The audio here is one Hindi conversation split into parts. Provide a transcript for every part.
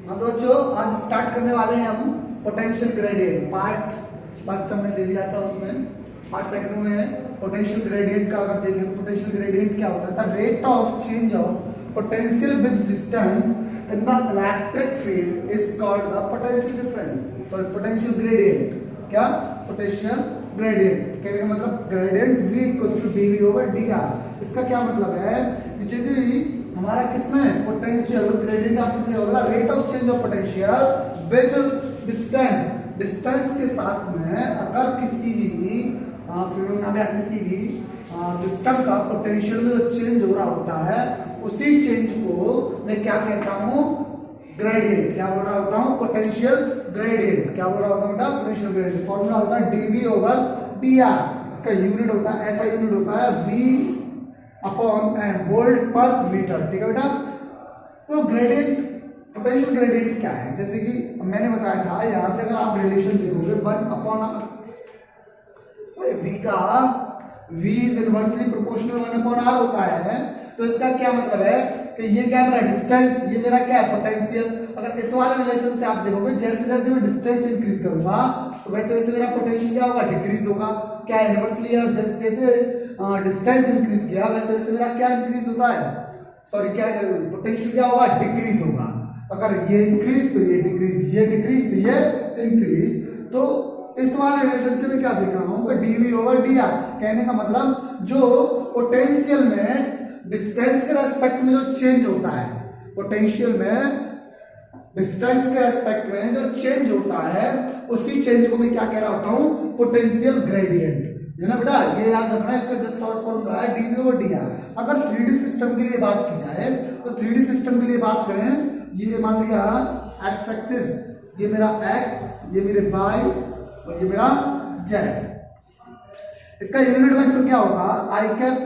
हाँ तो बच्चों आज स्टार्ट करने वाले हैं हम पोटेंशियल ग्रेडियंट पार्ट फर्स्ट हमने दे दिया था, उसमें पार्ट सेकंड में पोटेंशियल ग्रेडियंट का अगर देखें तो पोटेंशियल ग्रेडियंट क्या होता है? The rate of change of potential with distance in the electric field is called the potential difference, sorry potential gradient. क्या? Potential gradient. कहने का मतलब gradient v equals to dv over dr। इसका क्या मतलब है कि जो हमारा किसमें पोटेंशियल ग्रेडियंट आपके से होगा rate of change of potential with distance, distance के साथ में अगर किसी भी फिनोमेना या किसी भी सिस्टम का पोटेंशियल में जो चेंज हो रहा होता है उसी चेंज को मैं क्या कहता हूँ? ग्रेडियंट। क्या बोल रहा होता हूँ? Potential gradient. क्या बोल रहा होता हूँ बेटा? Potential gradient. फॉर्मूला होता है dv ओवर dr। इसका यूनिट होता है, ऐसा यूनिट होता है v अपॉन वोल्ट पर मीटर। ठीक है बेटा। तो ग्रेडियंट, पोटेंशियल ग्रेडियंट क्या है? जैसे कि मैंने बताया था, यहां से अगर आप रिलेशन देखोगे 1 अपॉन v का v is inversely proportional 1 upon r होता है। तो इसका क्या मतलब है कि ये क्या मेरा डिस्टेंस, ये मेरा क्या है? पोटेंशियल। अगर इस वाले रिलेशन से आप देखोगे जैसे जैसे मैं डिस्टेंस इंक्रीज करूंगा तो वैसे वैसे मेरा पोटेंशियल क्या होगा? डिक्रीज होगा। क्या इनवर्सली? और जैसे जैसे डिस्टेंस इंक्रीज किया वैसे वैसे मेरा क्या इंक्रीज होता है? सॉरी क्या पोटेंशियल क्या होगा? डिक्रीज होगा। अगर ये इंक्रीज तो ये डिक्रीज, ये डिक्रीज तो ये इंक्रीज। तो इस वाले रिलेशन से मैं क्या देख रहा हूं? dv over dr। कहने का मतलब जो पोटेंशियल में डिस्टेंस के रेस्पेक्ट में जो चेंज होता है, पोटेंशियल में डिस्टेंस के रेस्पेक्ट में जो चेंज होता है उसी चेंज को मैं क्या कह रहा होता हूं? Potential gradient. है ना बेटा? ये याद रखना, इसका जस्ट शॉर्ट फॉर्मूला है dv ओवर dr। अगर 3D सिस्टम के लिए बात की जाए तो 3D सिस्टम के लिए बात करें, ये मान लिया x एक्सिस, ये मेरा x, ये मेरे y और ये मेरा z। इसका यूनिट वेक्टर क्या होगा? i कैप,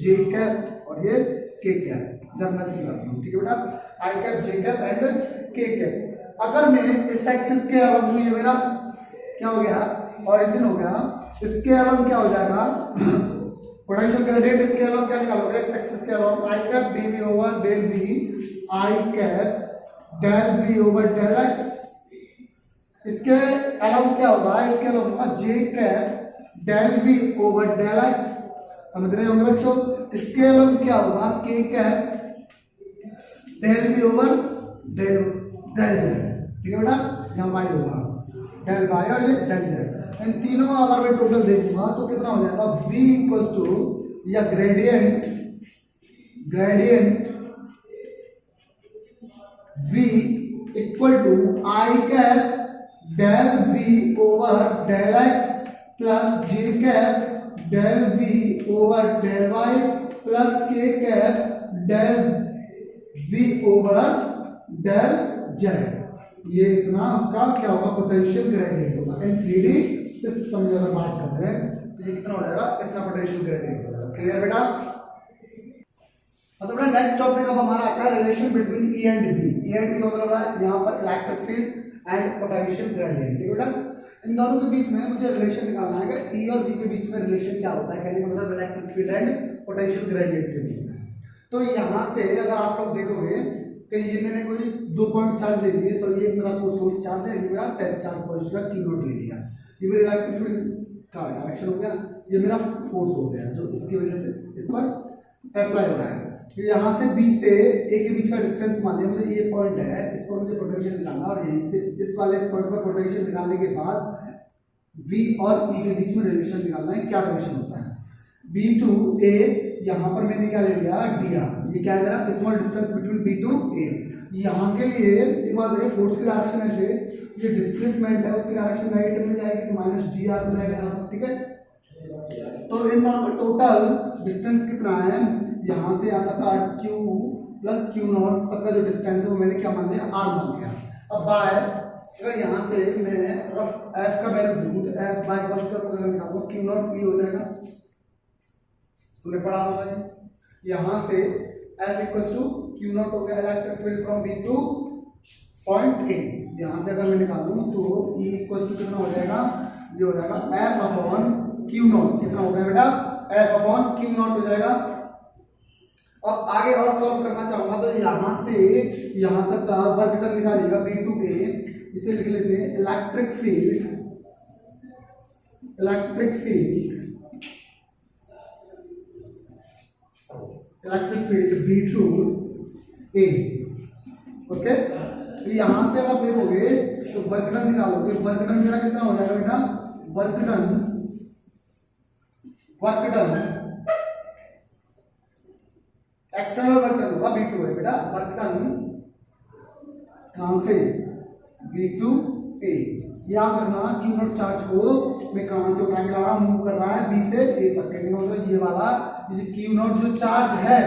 j कैप और ये k कैप। जनरल सी बात। ठीक है बेटा? i cap, j cap and k cap. अगर मैं इस एक्सिस के अलावा ये मेरा क्या हो गया? ऑरिजिन हो गया। इसके अलावा क्या हो जाएगा? Potential gradient. इसके अलावा क्या निकालोगे? एक्स एक्सिस के अलावा i cap dv over del v, i cap del v over del x। इसके अलावा क्या होगा? इसके अलावा j cap del v over del x। समझ रहे होंगे बच्चों? इसके अलावा क्या होगा? k cap del v over del z। ठीक है बेटा? यहाँ y होगा डेल y और ये डेल z। इन तीनों अगर मैं टोटल देखूंगा तो कितना हो जाएगा? v इक्वल्स टू या gradient v equal to i cap del v over del x plus j cap del v over del y plus k cap del v over del z। ये इतना उसका क्या होगा? पोटेंशियल ग्रेडियंट होगा। इन 3D सिस्टम में अगर बात कर रहे हैं तो ये कितना हो जाएगा? इतना पोटेंशियल ग्रेडियंट हो जाएगा। क्लियर बेटा? मतलब नेक्स्ट टॉपिक अब हमारा आता है relation between E and B। E and B मतलब है यहाँ पर electric field and potential gradient. ठीक है बेटा? इन दोनों के बीच में मुझे रिलेशन निकालना है कि E और B के बीच में रिलेशन क्या होता है। कहने का मतलब electric field and potential gradient के बीच में। तो यहाँ से अगर आप लोग देखोगे कि ये मैंने कोई 2 पॉइंट चार्ज ले लिए, सो ये मेरा सोर्स चार्ज है, ये मेरा test charge positive q naught ले लिया। ये मेरे इलेक्ट्रिक फील्ड का डायरेक्शन हो गया, ये मेरा फोर्स हो गया जो इसकी वजह से इस पर अप्लाई हो रहा है। तो यहाँ से B से A के बीच का डिस्टेंस मान लिया, मुझे ये पॉइंट है, इस पर मुझे पोटेंशियल निकालना और यहीं से इस वाले पॉइंट पर पोटेंशियल निकालने के बाद V और E के बीच में रिलेशन निकालना है। क्या रिलेशन होता है? B टू A, यहाँ पर मैंने क्या ले लिया? dr। ये क्या है मेरा? Small distance between B to A। यहाँ के लिए एक बात है, फोर्स की डायरेक्शन ऐसे, ये डिस्प्लेसमेंट है उसकी डायरेक्शन नेगेटिव में जाएगी तो माइनस dr में जाएगा। ठीक है? तो इन दोनों का टोटल डिस्टेंस कितना है? यहाँ से आता था q प्लस q नॉट तक का जो डिस्टेंस है वो मैंने क्या मान लिया? r मान लिया। अब बाय अगर यहाँ से मैं अगर f का वैल्यू देखूँ तो f बाय कॉस का पता निकालूँ, q नॉट p हो जाएगा। तुमने पढ़ा होगा यहाँ से F equals to Q naught हो गया electric field from B to point A। यहाँ से अगर मैं निकालूं तो E इक्वल्स टू कितना हो जाएगा? ये हो जाएगा F अपॉन Q नॉट। कितना हो गया बेटा? F अपॉन Q नॉट हो जाएगा। अब आगे और सॉल्व करना चाहूंगा तो यहाँ से यहाँ तक का वर्क डन निकालिएगा B2A, इसे लिख लेते हैं इलेक्ट्रिक फील्ड B2A। ओके, तो यहाँ से आप देखोगे तो वर्क डन निकालोगे, वर्क डन मेरा कितना हो जाएगा बेटा, work done external work done होगा B2A बेटा, वर्क डन कहां से B2A। याद रखना क्यू नॉट चार्ज को मैं कहां से उठा के ला रहा हूं, मूव कर रहा है B से A तक, कहने का मतलब ये वाला ये क्यू नॉट जो चार्ज है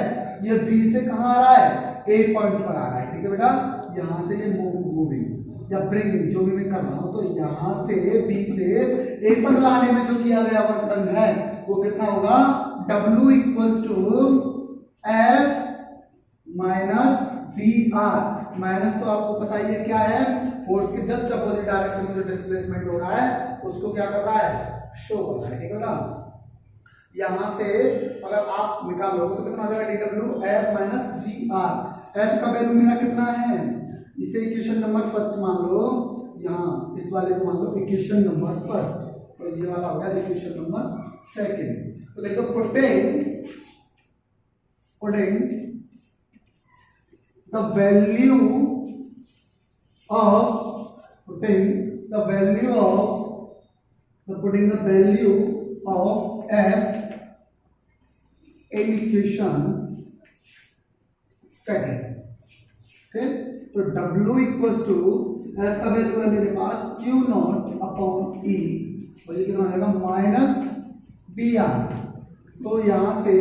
ये B से कहां आ रहा है, A पॉइंट पर आ रहा है। ठीक है बेटा, यहां से ये मूविंग या ब्रिंगिंग जो भी मैं कर रहा हूं, तो यहां से B से A तक लाने में जो किया गया वर्क डन है वो कितना होगा, W equals to F minus BR। Minus तो आपको पता ही है क्या है, फोर्स के जस्ट अपोजिट डायरेक्शन में जो डिस्प्लेसमेंट हो रहा है उसको क्या कर रहा है, शो कर रहा है। ठीक है बेटा, यहां से अगर आप निकालोगे तो कितना हो जाएगा, DW F minus GR। F का वैल्यू मेरा कितना है, इसे इक्वेशन नंबर फर्स्ट मान लो, यहाँ इस वाले को मान लो इक्वेशन नंबर फर्स्ट, तो ये वाला हो गया इक्वेशन नंबर सेकंड। तो देखो putting the value of F in equation second। okay, तो W इक्वल्स टू F का वैल्यू है मेरे पास Q नॉट अपॉन E, और ये कितना आएगा माइनस BR। तो यहां से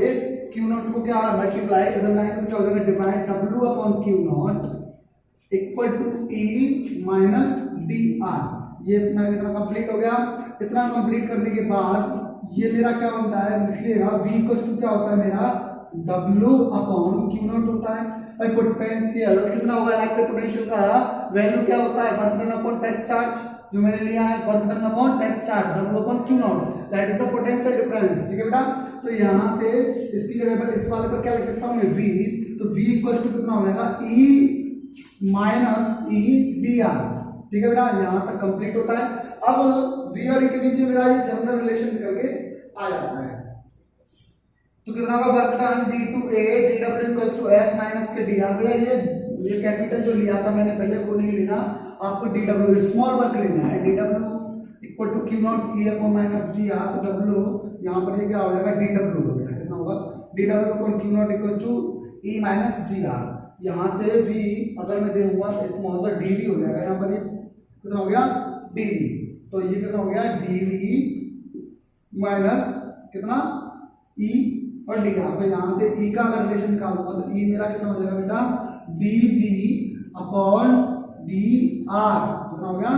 Q नॉट को क्या मल्टीप्लाई बदलना है तो क्या हो जाएगा, divide W upon Q naught equal to E minus DR। ये अपना इतना कंप्लीट हो गया। इतना कंप्लीट करने के बाद ये मेरा क्या बनता है, लिखिएगा V इक्वल्स टू क्या होता है मेरा, W अपॉन Q नॉट होता है। भाई पोटेंशियल कितना होगा, इलेक्ट्रिक पोटेंशियल का वैल्यू क्या होता है, work done upon test charge, जो मैंने लिया है work done upon test charge W upon Q naught, that is the potential difference. ठीक है बेटा, तो यहाँ से इसकी जगह पर इस वाले पर क्या लिख सकता हूँ मैं, V। तो V इक्वल टू कितना हो जाएगा, E माइनस E DR। ठीक है बेटा, यहाँ तक कंप्लीट होता है। अब V और E के बीच में मेरा ये जनरल रिलेशन निकल के आ जाता है, तो कितना होगा, work done D2A DW equals to F minus के DR। भैया ये कैपिटल जो लिया था मैंने पहले वो नहीं लेना, आपको DW स्मॉल वर्क लेना है, DW equal to Q naught E upon minus GR। तो W यहाँ पर ये क्या हो जाएगा, DW हो गया, कितना होगा, DW upon Q naught equals to E minus GR। यहाँ से V अगर मैं देखूंगा तो स्मॉल तो DV हो जाएगा, यहाँ पर ये कितना हो गया, DV। तो ये कितना हो गया, DV माइनस कितना E और DR। तो यहाँ से E का अगर रिलेशन निकालूंगा तो E मेरा कितना हो जाएगा बेटा, DV अपॉन DR। कितना हो गया,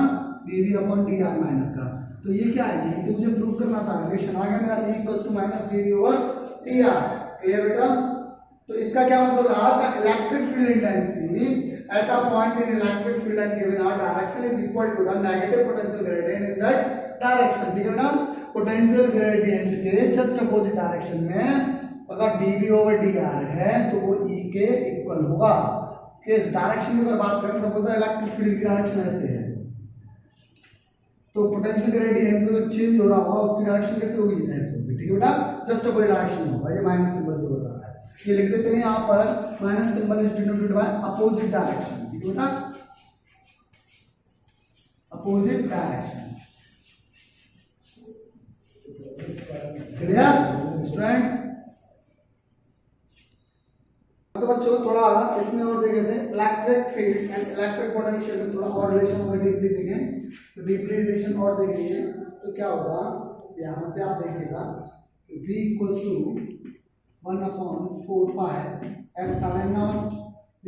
DV अपॉन DR माइनस का। तो ये क्या है, ये तो मुझे प्रूव करना था, रिलेशन आ गया मेरा E equals to minus DV over DR। Clear बेटा, तो इसका क्या मतलब रहा था, electric field intensity at a point in electric field and given our direction is equal to the negative potential gradient in that direction। ठीक है बेटा, पोटेंशियल ग्रेडियंट के जस्ट अपोजिट डायरेक्शन में अगर dV ओवर dr है तो वो E के इक्वल होगा। किस डायरेक्शन में अगर बात करें, सपोज इलेक्ट्रिक फील्ड की डायरेक्शन ऐसे है, तो पोटेंशियल ग्रेडियंट जो चेंज हो रहा होगा उसकी डायरेक्शन कैसे होगी, ऐसे होगी। ठीक है बेटा, जस्ट अपोजिट डायरेक्शन होगा। ये माइनस सिंबल जो होता है ये लिख देते हैं यहाँ पर, minus symbol is denoted by opposite direction. ठीक है बेटा, अपोजिट डायरेक्शन। Clear students? तो बच्चों थोड़ा इसमें और देखे थे electric field and electric potential में थोड़ा और रिलेशन होगा, डीपली देखें तो डीपली रिलेशन और देखेंगे तो क्या होगा, यहाँ से आप देखिएगा V equals to 1/4 pi epsilon naught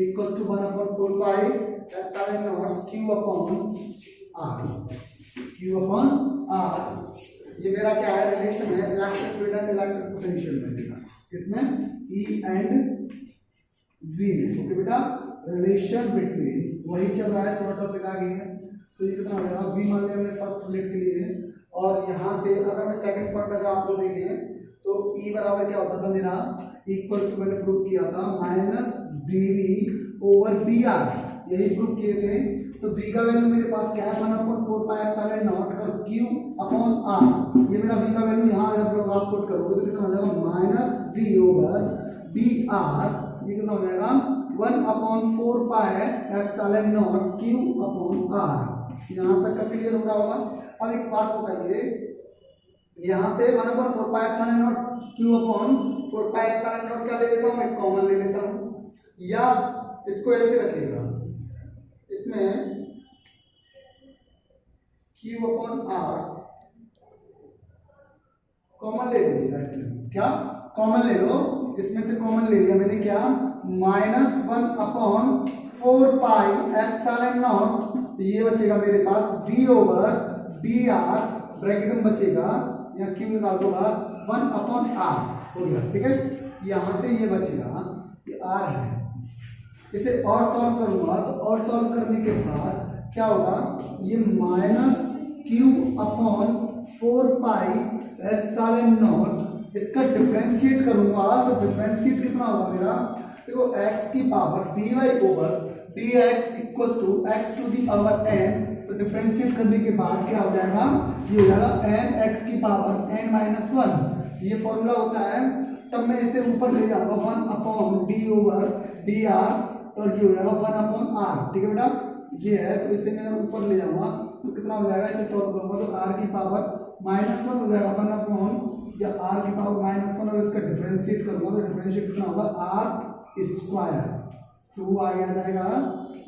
equals to 1/4 pi epsilon naught Q upon R। ये मेरा क्या है, रिलेशन है electric field and electric potential में, इसमें E एंड V में। ओके बेटा, रिलेशन बिटवीन वही चल रहा है, थोड़ा टॉपिक आ गई है। तो ये कितना हो जाएगा, V मान लिया मैंने फर्स्ट मिनट के लिए, और यहाँ से अगर मैं सेकंड पॉइंट अगर आप लोग देखें तो E बराबर क्या होता था मेरा, इक्वल टू मैंने प्रूव किया था minus DV over B R, यही प्रूव किए थे। तो बी का वैल्यू मेरे पास क्या है 1/4πε0 कर क्यू अपॉन आर। ये मेरा बी का वैल्यू यहाँ अगर लोग आप पुट करोगे तो कितना हो जाएगा minus D over B R. ये कितना हो जाएगा 1/4πε0 क्यू अपॉन आर। यहाँ तक का क्लियर हो रहा होगा। अब एक बात बताइए, यहाँ से 1/4πε0 क्यू अपॉन 4πε0 क्या ले लेता हूँ मैं, कॉमन ले लेता हूँ, या इसको ऐसे रखिएगा, इसमें क्यू अपॉन आर कॉमन ले लीजिएगा। इसमें क्या कॉमन ले लो, इसमें से कॉमन ले लिया मैंने, क्या -1/4πε0, ये बचेगा मेरे पास D over D R, bracket में बचेगा या क्यू निकाल दो बाहर 1/r हो गया। ठीक है, यहां से ये बचेगा, ये r है। इसे और सॉल्व करूंगा तो और सॉल्व करने के बाद क्या होगा, ये -q/4πε0, इसका डिफरेंशिएट करूंगा तो डिफरेंशिएट कितना होगा मेरा, देखो x की power dy over dx equal to x to the power n। तो डिफरेंशिएट करने के बाद क्या हो जाएगा, ये हो जाएगा n x की पावर n-1, ये फॉर्मूला होता है। तब मैं इसे ऊपर ले जाऊंगा 1/d ओवर dr, और ये हो जाएगा 1/r। ठीक है बेटा, ये है, तो इसे मैं ऊपर ले जाऊंगा तो कितना हो जाएगा, इसे सॉल्व करूंगा तो r की पावर -1 हो जाएगा 1/, या r की पावर -1, और इसका डिफरेंशिएट करूंगा तो डिफरेंशिएट कितना होगा r स्क्वायर, 2 आगे आ जाएगा,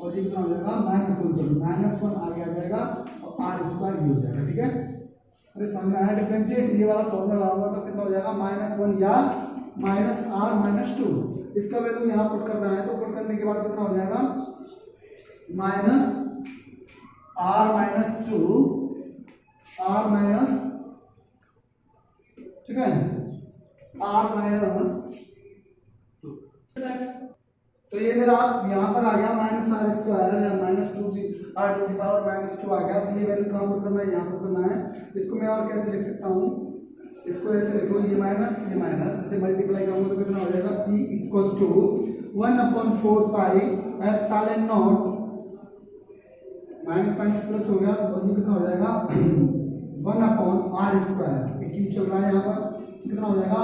और ये कितना हो जाएगा -1 आगे आ जाएगा, और r स्क्वायर ये हो जाएगा। ठीक है, अरे समझ में आया डिफरेंशिएट, ये वाला फॉर्मूला होगा तो कितना हो जाएगा -1 या -r-2। इसका वैल्यू यहाँ पुट करना है, तो पुट करने के बाद कितना हो जाएगा -r-2 r-, ठीक है, r-, तो ये मेरा यहाँ पर आ गया -r स्क्वायर या -2r⁻² आ गया। तो ये वैल्यू कहाँ पुट करना है, यहाँ पुट करना है। इसको मैं और कैसे लिख सकता हूँ, इसको ऐसे लिखो, ये माइनस इसे मल्टीप्लाई करूंगा तो कितना हो जाएगा e equals to 1/4πε0 minus plus हो गया, तो ये कितना हो जाएगा 1/r²। क्यों चल रहा है यहाँ पर, कितना हो जाएगा,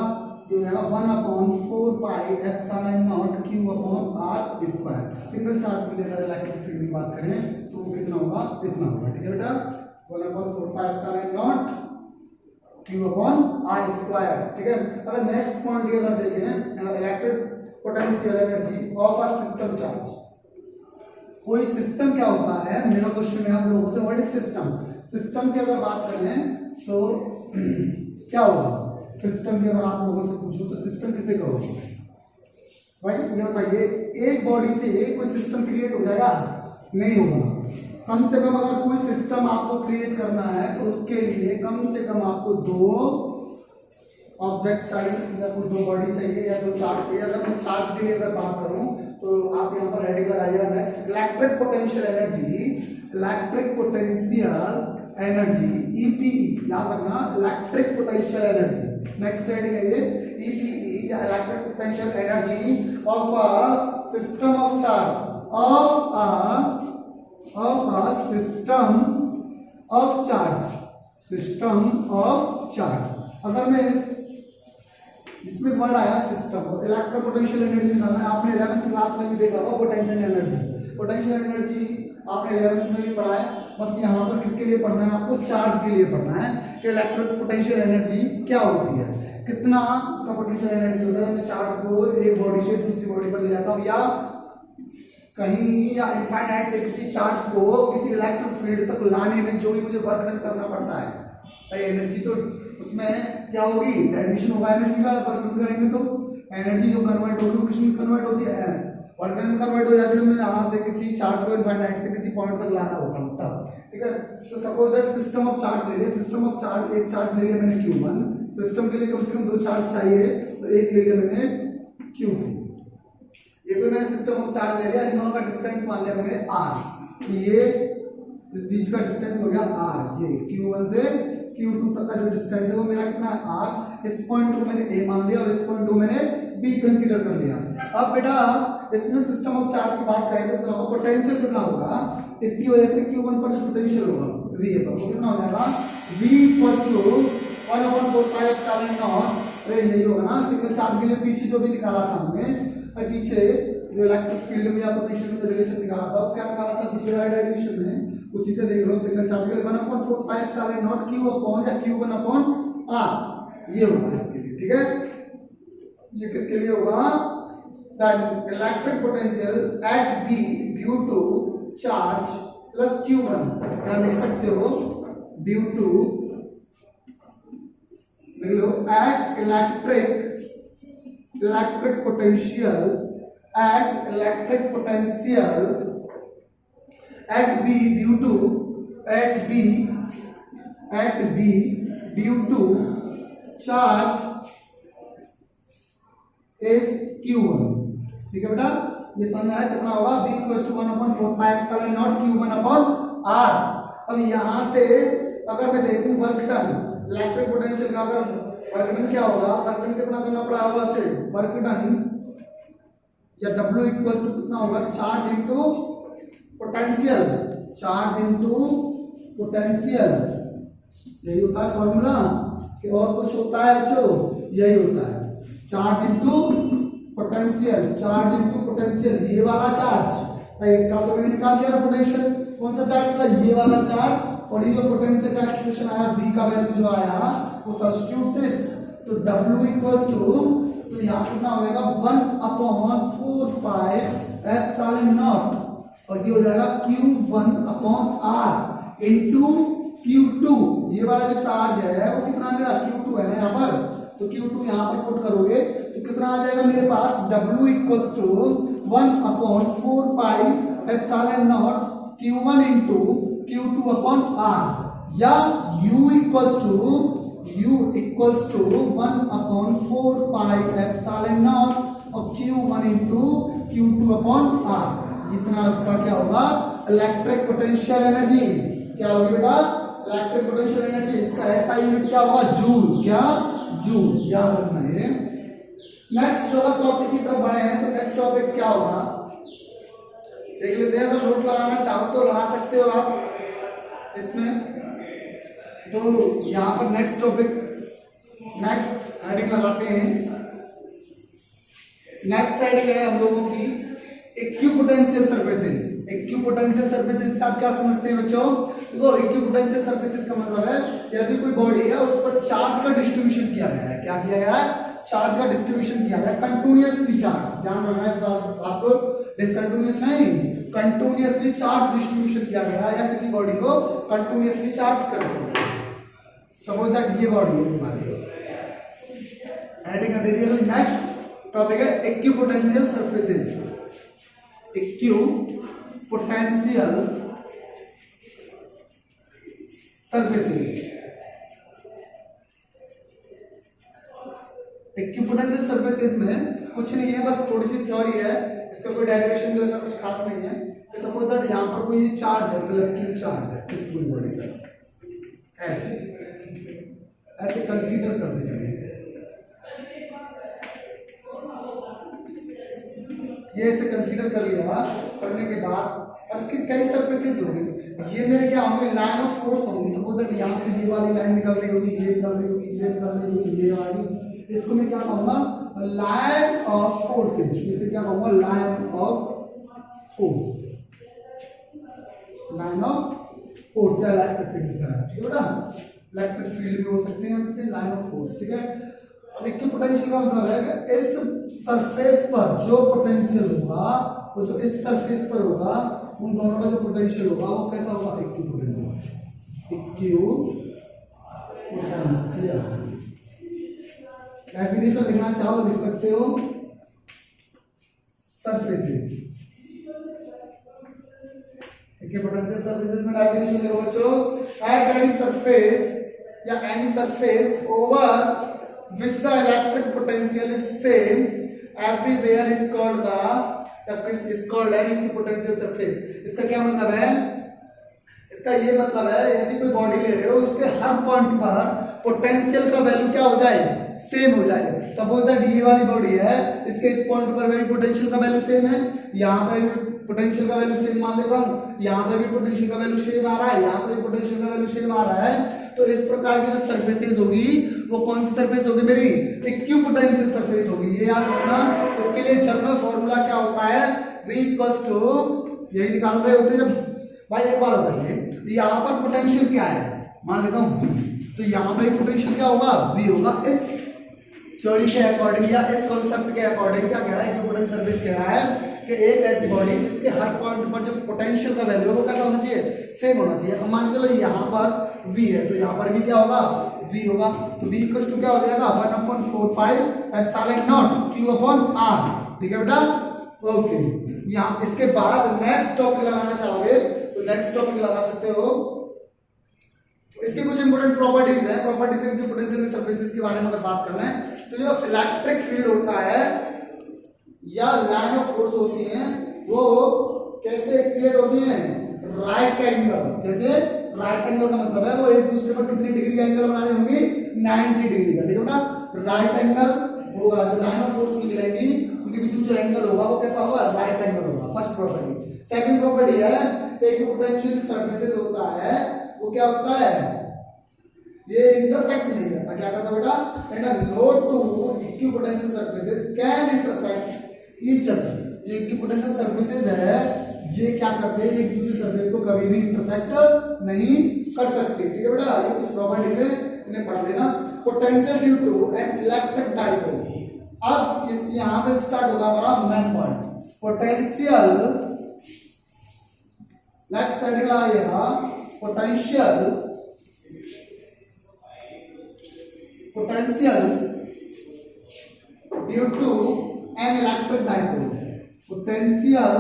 ये हो जाएगा 1/4πε0 Q upon r²। Single charge में लेकर इलेक्ट्रिक फील्ड की बात करें तो वो कितना होगा, इतना होगा। ठीक है बेटा, 1/4πε0 क्यू अपॉन r²। ठीक है, अगर नेक्स्ट पॉइंट ये अगर देखें, electric potential energy of a system charge. कोई सिस्टम क्या होता है, मेरा क्वेश्चन है आप लोगों से, व्हाट इज सिस्टम। सिस्टम की अगर बात करें तो क्या होगा, सिस्टम की अगर आप लोगों से पूछो तो सिस्टम किसे कहोगे भाई, ये बताइए, एक बॉडी से कोई सिस्टम क्रिएट हो जाएगा, नहीं होगा। कम से कम अगर कोई सिस्टम आपको क्रिएट करना है तो उसके लिए कम से कम आपको 2 ऑब्जेक्ट चाहिए, या कोई 2 बॉडी चाहिए, या 2 चार्ज चाहिए। अगर मैं चार्ज के लिए अगर बात करूं तो आप यहाँ पर हेडिंग लगाइएगा next, electric potential energy EPE, याद रखना, electric potential energy. Next heading है ये EPE या electric potential energy of a system of charge, of a system of charge। अगर मैं इसमें वर्ड आया सिस्टम, और इलेक्ट्रिक पोटेंशियल एनर्जी निकालना है, आपने 11th क्लास में भी देखा होगा पोटेंशियल एनर्जी आपने 11th में भी पढ़ा है। बस यहाँ पर किसके लिए पढ़ना है, आपको चार्ज के लिए पढ़ना है कि इलेक्ट्रिक पोटेंशियल एनर्जी क्या होती है, कितना उसका पोटेंशियल एनर्जी होता है। मैं चार्ज को एक बॉडी से दूसरी बॉडी पर ले जाता हूँ, या कहीं या इनफाइनाइट से किसी चार्ज को किसी इलेक्ट्रिक फील्ड तक लाने में जो भी मुझे वर्क करना पड़ता है, एनर्जी तो उसमें क्या होगी, डायमेंशन होगा एनर्जी का। वर्क करेंगे तो एनर्जी जो कन्वर्ट होगी वो किसमें कन्वर्ट होती है, वर्क में कन्वर्ट हो जाती है। मैं यहाँ से किसी चार्ज को इनफाइनाइट से किसी पॉइंट तक लाना होता है तब। ठीक है, तो suppose that system of charge ले लिया, सिस्टम ऑफ चार्ज, एक चार्ज ले लिया मैंने Q1, सिस्टम के लिए कम से कम 2 चार्ज चाहिए, तो एक ले लिया मैंने Q2। ये तो मैंने सिस्टम ऑफ चार्ज ले लिया, इन दोनों का डिस्टेंस मान लिया मैंने r, ये इस बीच का डिस्टेंस हो गया r, ये Q1 से Q2 तक का जो डिस्टेंस है वो मेरा कितना है r। इस पॉइंट को मैंने a मान लिया और इस पॉइंट को मैंने b कंसीडर कर लिया। अब बेटा इसमें सिस्टम ऑफ चार्ज की बात करें तो कितना होगा, पोटेंशियल कितना होगा, इसकी वजह से Q1 पर जो पोटेंशियल होगा V पर वो कितना हो जाएगा, V equals to 1/4 epsilon naught. यही होगा ना सिंगल चार्ज के लिए पीछे जो भी निकाला था हमने, और पीछे जो इलेक्ट्रिक फील्ड में या पोटेंशियल में रिलेशन निकाला था वो क्या निकाला था पिछले वाले डेरिवेशन में, उसी से देख लो सिंगल चार्ज के लिए 1/4 एप्सिलॉन नॉट Q अपॉन या Q1 अपॉन R, ये होगा इसके लिए। ठीक है, ये किसके लिए होगा, the electric potential at B due to charge plus Q1, क्या लिख सकते हो, due to, लिख लो at electric potential at B due to charge is Q1। ठीक है बेटा, ये समझ आया कितना होगा, B equals to 1/4 epsilon naught Q1 upon R। अब यहां से अगर मैं देखूं वर्क डन, इलेक्ट्रिक पोटेंशियल का अगर वर्क डन क्या होगा, वर्क डन कितना करना पड़ा होगा, से वर्क डन या W इक्वल्स टू कितना होगा, charge into potential, charge into potential, यही होता है फॉर्मूला कि और कुछ होता है बच्चों, यही होता है, charge into potential, charge into potential, ये वाला चार्ज, इसका तो मैंने निकाल दिया था पोटेंशियल, कौन सा चार्ज था, ये वाला चार्ज, और ये जो पोटेंशियल का एक्सप्रेशन आया V का वैल्यू जो आया वो सब्स्टिट्यूट दिस, तो W इक्वल्स टू, तो यहाँ कितना हो जाएगा 1/4 पाई एप्सिलॉन नॉट, और ये हो जाएगा Q1 upon R into Q2, ये वाला जो चार्ज है वो कितना मेरा Q2 है ना यहाँ पर, तो Q2 यहाँ पर पुट करोगे तो कितना आ जाएगा मेरे पास, W equals to 1/4 pi epsilon naught Q1 into Q2 upon R, या U equals to 1/4 pi epsilon naught और Q1 into Q2 upon R, इतना उसका क्या होगा, इलेक्ट्रिक पोटेंशियल एनर्जी क्या होगी बेटा, इलेक्ट्रिक पोटेंशियल एनर्जी, इसका ऐसा यूनिट क्या होगा, जूल, क्या जूल, याद रखना है। नेक्स्ट जो टॉपिक की तरफ बढ़े हैं तो नेक्स्ट टॉपिक क्या होगा देख लेते हैं, अगर नोट लगाना चाहो तो लगा सकते हो आप इसमें, तो यहाँ पर नेक्स्ट टॉपिक, नेक्स्ट हेडिंग लगाते हैं, नेक्स्ट हेडिंग है हम लोगों की इक्विपोटेंशियल सरफेसेस। इक्विपोटेंशियल सरफेसेस का क्या समझते हैं बच्चों, देखो इक्विपोटेंशियल सरफेसेस का मतलब है यदि कोई बॉडी है उस पर चार्ज का डिस्ट्रीब्यूशन किया गया है, क्या किया गया है, चार्ज का डिस्ट्रीब्यूशन किया गया है, कंटिन्यूअसली चार्ज, ध्यान रखना इस बात को, डिसकंटिन्यूअस नहीं, कंटिन्यूअसली चार्ज डिस्ट्रीब्यूशन किया गया है, या किसी बॉडी को कंटिन्यूअसली चार्ज कर दिया, सपोज दैट ये बॉडी है हमारी, हेडिंग है। नेक्स्ट टॉपिक है equipotential surfaces, equipotential surfaces. Equipotential surfaces में कुछ नहीं है, बस थोड़ी सी थ्योरी है, इसका कोई डेरिवेशन तो ऐसा कुछ खास नहीं है। सपोज दैट यहाँ पर कोई चार्ज है, प्लस Q चार्ज है इस पूरी बॉडी का, ऐसे ऐसे कंसीडर कर दीजिए, ये ऐसे कंसीडर कर लिया, करने के बाद अब इसकी कई सरफेसेस होंगी, ये मेरे क्या होंगे, लाइन ऑफ फोर्स होंगी, सपोज दैट यहाँ से ये वाली लाइन निकल रही होगी, ये निकल रही होगी, ये निकल रही होगी, ये वाली, इसको मैं क्या कहूँगा, लाइन ऑफ फोर्सेस, इसे क्या कहूँगा, line of force, line of force या इलेक्ट्रिक फील्ड की तरह, ठीक है बेटा, इलेक्ट्रिक फील्ड भी हो सकते हैं इससे, लाइन ऑफ फोर्स, ठीक है। अब इक्विपोटेंशियल का मतलब है कि इस सरफेस पर जो पोटेंशियल होगा, वो जो इस सरफेस पर होगा, उन दोनों का जो पोटेंशियल होगा वो कैसा होगा, इक्विपोटेंशियल, इक्विपोटेंशियल। डेफिनेशन लिखना चाहो लिख सकते हो, सरफेसेस, इक्विपोटेंशियल सरफेसेस में डेफिनेशन लिखो बच्चों, एट एनी सरफेस या any surface over which the electric potential is same everywhere is called an equipotential surface। इसका क्या मतलब है, इसका ये मतलब है यदि कोई बॉडी ले रहे हो उसके हर पॉइंट पर पोटेंशियल का वैल्यू क्या हो जाए, सेम हो जाए। सपोज दैट ये वाली बॉडी है, इसके इस पॉइंट पर भी पोटेंशियल का वैल्यू सेम है, यहाँ पे भी पोटेंशियल का वैल्यू सेम मान लेता हूँ, यहाँ पे भी पोटेंशियल का वैल्यू सेम आ रहा है, यहाँ पे भी पोटेंशियल का वैल्यू सेम आ रहा है। तो इस प्रकार की जो सरफेसेज होगी वो कौन सी सरफेस होगी मेरी, इक्विपोटेंशियल सरफेस होगी। ये याद रखना। इसके लिए जनरल फॉर्मूला क्या होता है, V इक्वल्स टू, यही निकाल रहे होते जब भाई एक बात बताइए, यहाँ पर पोटेंशियल क्या है, मान लेता हूँ V, तो यहाँ पे पोटेंशियल क्या होगा, V होगा। इस थ्योरी के अकॉर्डिंग या इस कॉन्सेप्ट के अकॉर्डिंग क्या कह रहा है, इक्विपोटेंशियल सरफेस कह रहा है कि एक ऐसी बॉडी जिसके हर पॉइंट पर जो पोटेंशियल का वैल्यू है वो कैसा होना चाहिए, सेम होना चाहिए। अब मान के चलो यहाँ पर V है, तो यहाँ पर भी क्या होगा, V होगा। तो V इक्वल्स टू क्या हो जाएगा, 1/4 pi epsilon not Q upon R। ठीक है बेटा, ओके। यहाँ इसके बाद नेक्स्ट टॉपिक लगाना चाहोगे तो नेक्स्ट टॉपिक लगा सकते हो। इसके कुछ इंपोर्टेंट प्रॉपर्टीज है, प्रॉपर्टीज ऑफ पोटेंशियल सरफेसेस के बारे में अगर बात कर रहे हैं तो जो इलेक्ट्रिक फील्ड होता है या लाइन ऑफ फोर्स होती है वो कैसे क्रिएट होती है, राइट एंगल। कैसे, राइट एंगल का मतलब है वो एक दूसरे पर कितनी डिग्री का एंगल बना रही होंगी, 90 डिग्री का। ठीक है बेटा, राइट एंगल होगा, जो लाइन ऑफ फोर्स निकलेगी उनके बीच में जो एंगल होगा वो कैसा होगा, राइट एंगल होगा। First property. सेकंड प्रॉपर्टी है इक्विपोटेंशियल सरफेसेस होता है वो क्या होता है, ये इंटरसेक्ट नहीं करता। क्या करता बेटा, and no two equipotential surfaces can intersect each other. जो इक्विपोटेंशियल सरफेसेस है ये क्या करते हैं, एक दूसरे सरफेस को कभी भी इंटरसेक्ट नहीं कर सकते। ठीक है बेटा, ये कुछ प्रॉपर्टीज है, इन्हें पढ़ लेना। Potential due to an electric dipole. अब इस यहां से स्टार्ट होगा हमारा main point, potential. Next starting आएगा potential due to an electric dipole. Potential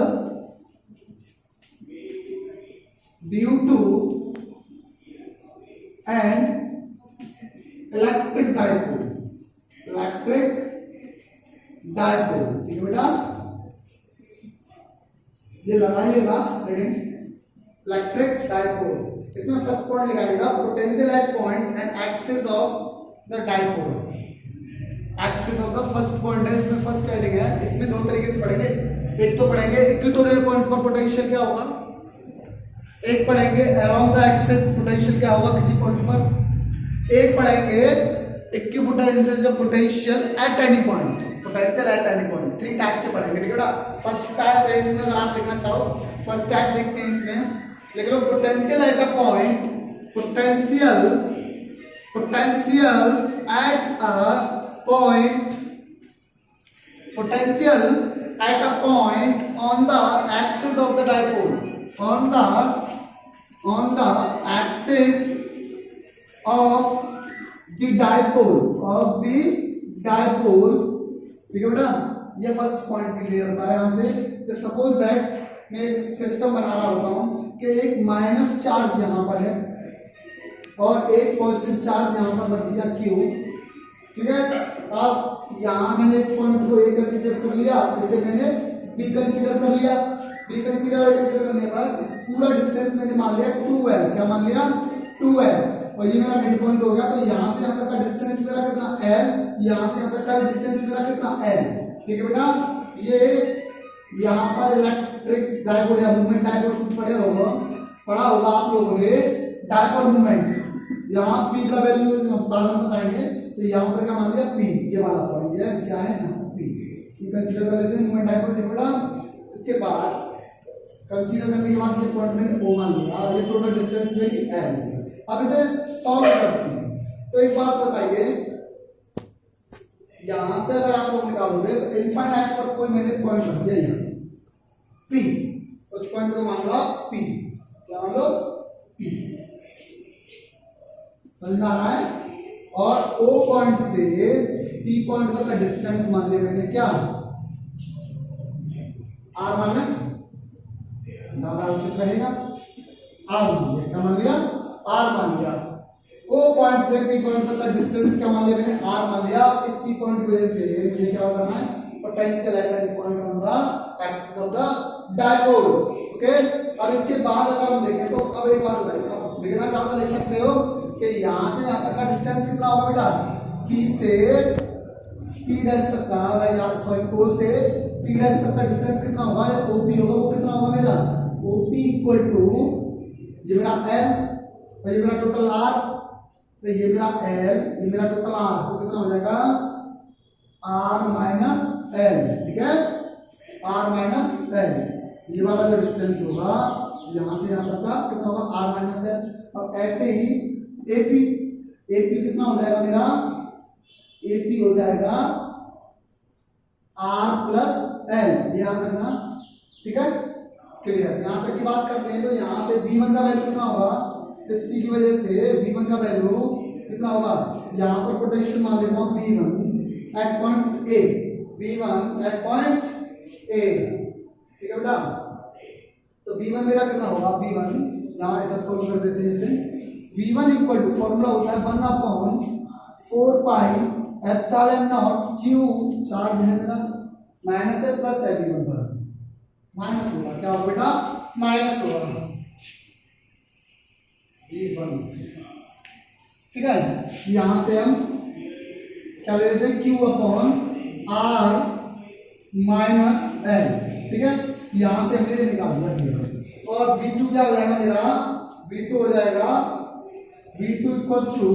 due to an electric dipole. Electric dipole, ठीक है बेटा, ये लगाइएगा रीडिंग, इलेक्ट्रिक डाइपोल। इसमें फर्स्ट पॉइंट लिखाइएगा potential at point end axis of the dipole. Axis of the first point है, इसमें फर्स्ट हेडिंग है। इसमें दो तरीके से पढ़ेंगे, एक तो पढ़ेंगे इक्वेटोरियल पॉइंट पर पोटेंशियल क्या होगा, एक पढ़ेंगे अलोंग द एक्सिस पोटेंशियल क्या होगा किसी पॉइंट पर, एक पढ़ेंगे इक्विपोटेंशियल जब potential at any point, potential at any point. Three type से पढ़ेंगे। ठीक है बेटा, फर्स्ट टाइप है इसमें, अगर आप लिखना चाहो फर्स्ट टाइप देखते हैं इसमें, लिख low potential at a point, potential at a point, potential at a point on the axis of the dipole, on the axis of the dipole, ठीक है बेटा, ये फर्स्ट पॉइंट क्लियर होता है। यहां से सपोज दैट मैं एक सिस्टम बना रहा होता हूं कि एक माइनस चार्ज यहां पर है और एक पॉजिटिव चार्ज यहां पर रख दिया Q। ठीक है, अब यहां मैंने इस पॉइंट को A कंसीडर कर लिया, इसे मैंने B कंसीडर कर लिया। B कंसीडर करने के बाद इस पूरा डिस्टेंस मैंने मान लिया 2L। क्या मान लिया, 2L। और ये मेरा मिड पॉइंट हो गया। तो यहां से यहां तक का डिस्टेंस मेरा कितना L, यहां से यहां तक का डिस्टेंस मेरा कितना L। ठीक है बेटा, ये यहां पर इलेक्ट्रिक डाइपोल या मूवमेंट डाइपोल पढ़ा होगा आप लोगों ने, डाइपोल मूवमेंट। यहाँ P का वैल्यू बाद में बताएंगे। तो यहाँ पर क्या मान लिया P, ये वाला पॉइंट ये क्या है P कंसीडर कर लेते हैं मूवमेंट डाइपोल। ठीक बेटा, इसके बाद कंसीडर करने के बाद ये पॉइंट मैंने O मान लिया और ये टोटल डिस्टेंस मेरी L। अब इसे सॉल्व करते हैं। तो एक बात बताइए, यहां से अगर आप लोग निकालोगे तो इनफाइनाइट पर कोई मैंने पॉइंट रख दिया यहाँ P, उस पॉइंट को मान लो आप P। क्या मान लो P, समझ में आ रहा है। और O पॉइंट से P पॉइंट तक का डिस्टेंस मान लिया मैंने क्या, R मान लिया, ज्यादा उचित रहेगा। R मान लिया, क्या मान लिया, R मान लिया। O पॉइंट से P पॉइंट तक का डिस्टेंस क्या मान लिया मैंने, R मान लिया। इस P पॉइंट की वजह से मुझे क्या करना है, potential at any point on the axis of the dipole. Okay, अब इसके बाद अगर हम देखें तो अब एक बात लिखना चाहो तो लिख सकते हो कि यहां से यहां तक का डिस्टेंस कितना होगा बेटा, P से P डैश तक का, सॉरी O से P डैश तक का डिस्टेंस कितना होगा, या OP होगा, वो कितना होगा मेरा OP इक्वल टू, ये मेरा L और ये मेरा टोटल R, तो ये मेरा L, ये मेरा टोटल R, तो कितना हो जाएगा R माइनस L, ठीक है, R माइनस L, ये वाला जो डिस्टेंस होगा यहाँ से यहाँ तक का कितना होगा R माइनस L। अब ऐसे ही AP कितना हो जाएगा मेरा, AP हो जाएगा R प्लस L, याद रखना, ठीक है, क्लियर। यहाँ तक की बात करते हैं तो यहाँ से V1 का वैल्यू कितना होगा, इस P की वजह से V1 का वैल्यू कितना होगा, यहाँ पर पोटेंशियल मान लेता हूँ V1 at point A, V1 at point A, ठीक है बेटा। तो V1 मेरा कितना होगा, V1 यहाँ ऐसा सोल्व कर देते हैं इसे, V1 इक्वल टू फॉर्मूला होता है 1/4 pi epsilon not Q, charge है मेरा माइनस है प्लस है, V1 पर माइनस होगा, क्या होगा बेटा माइनस होगा V1, ठीक है। यहां से हम क्या ले लेते हैं Q/R माइनस L, ठीक है, यहां से हमने निकाल दिया। और V2 क्या हो जाएगा मेरा, V2 हो जाएगा V2 equals to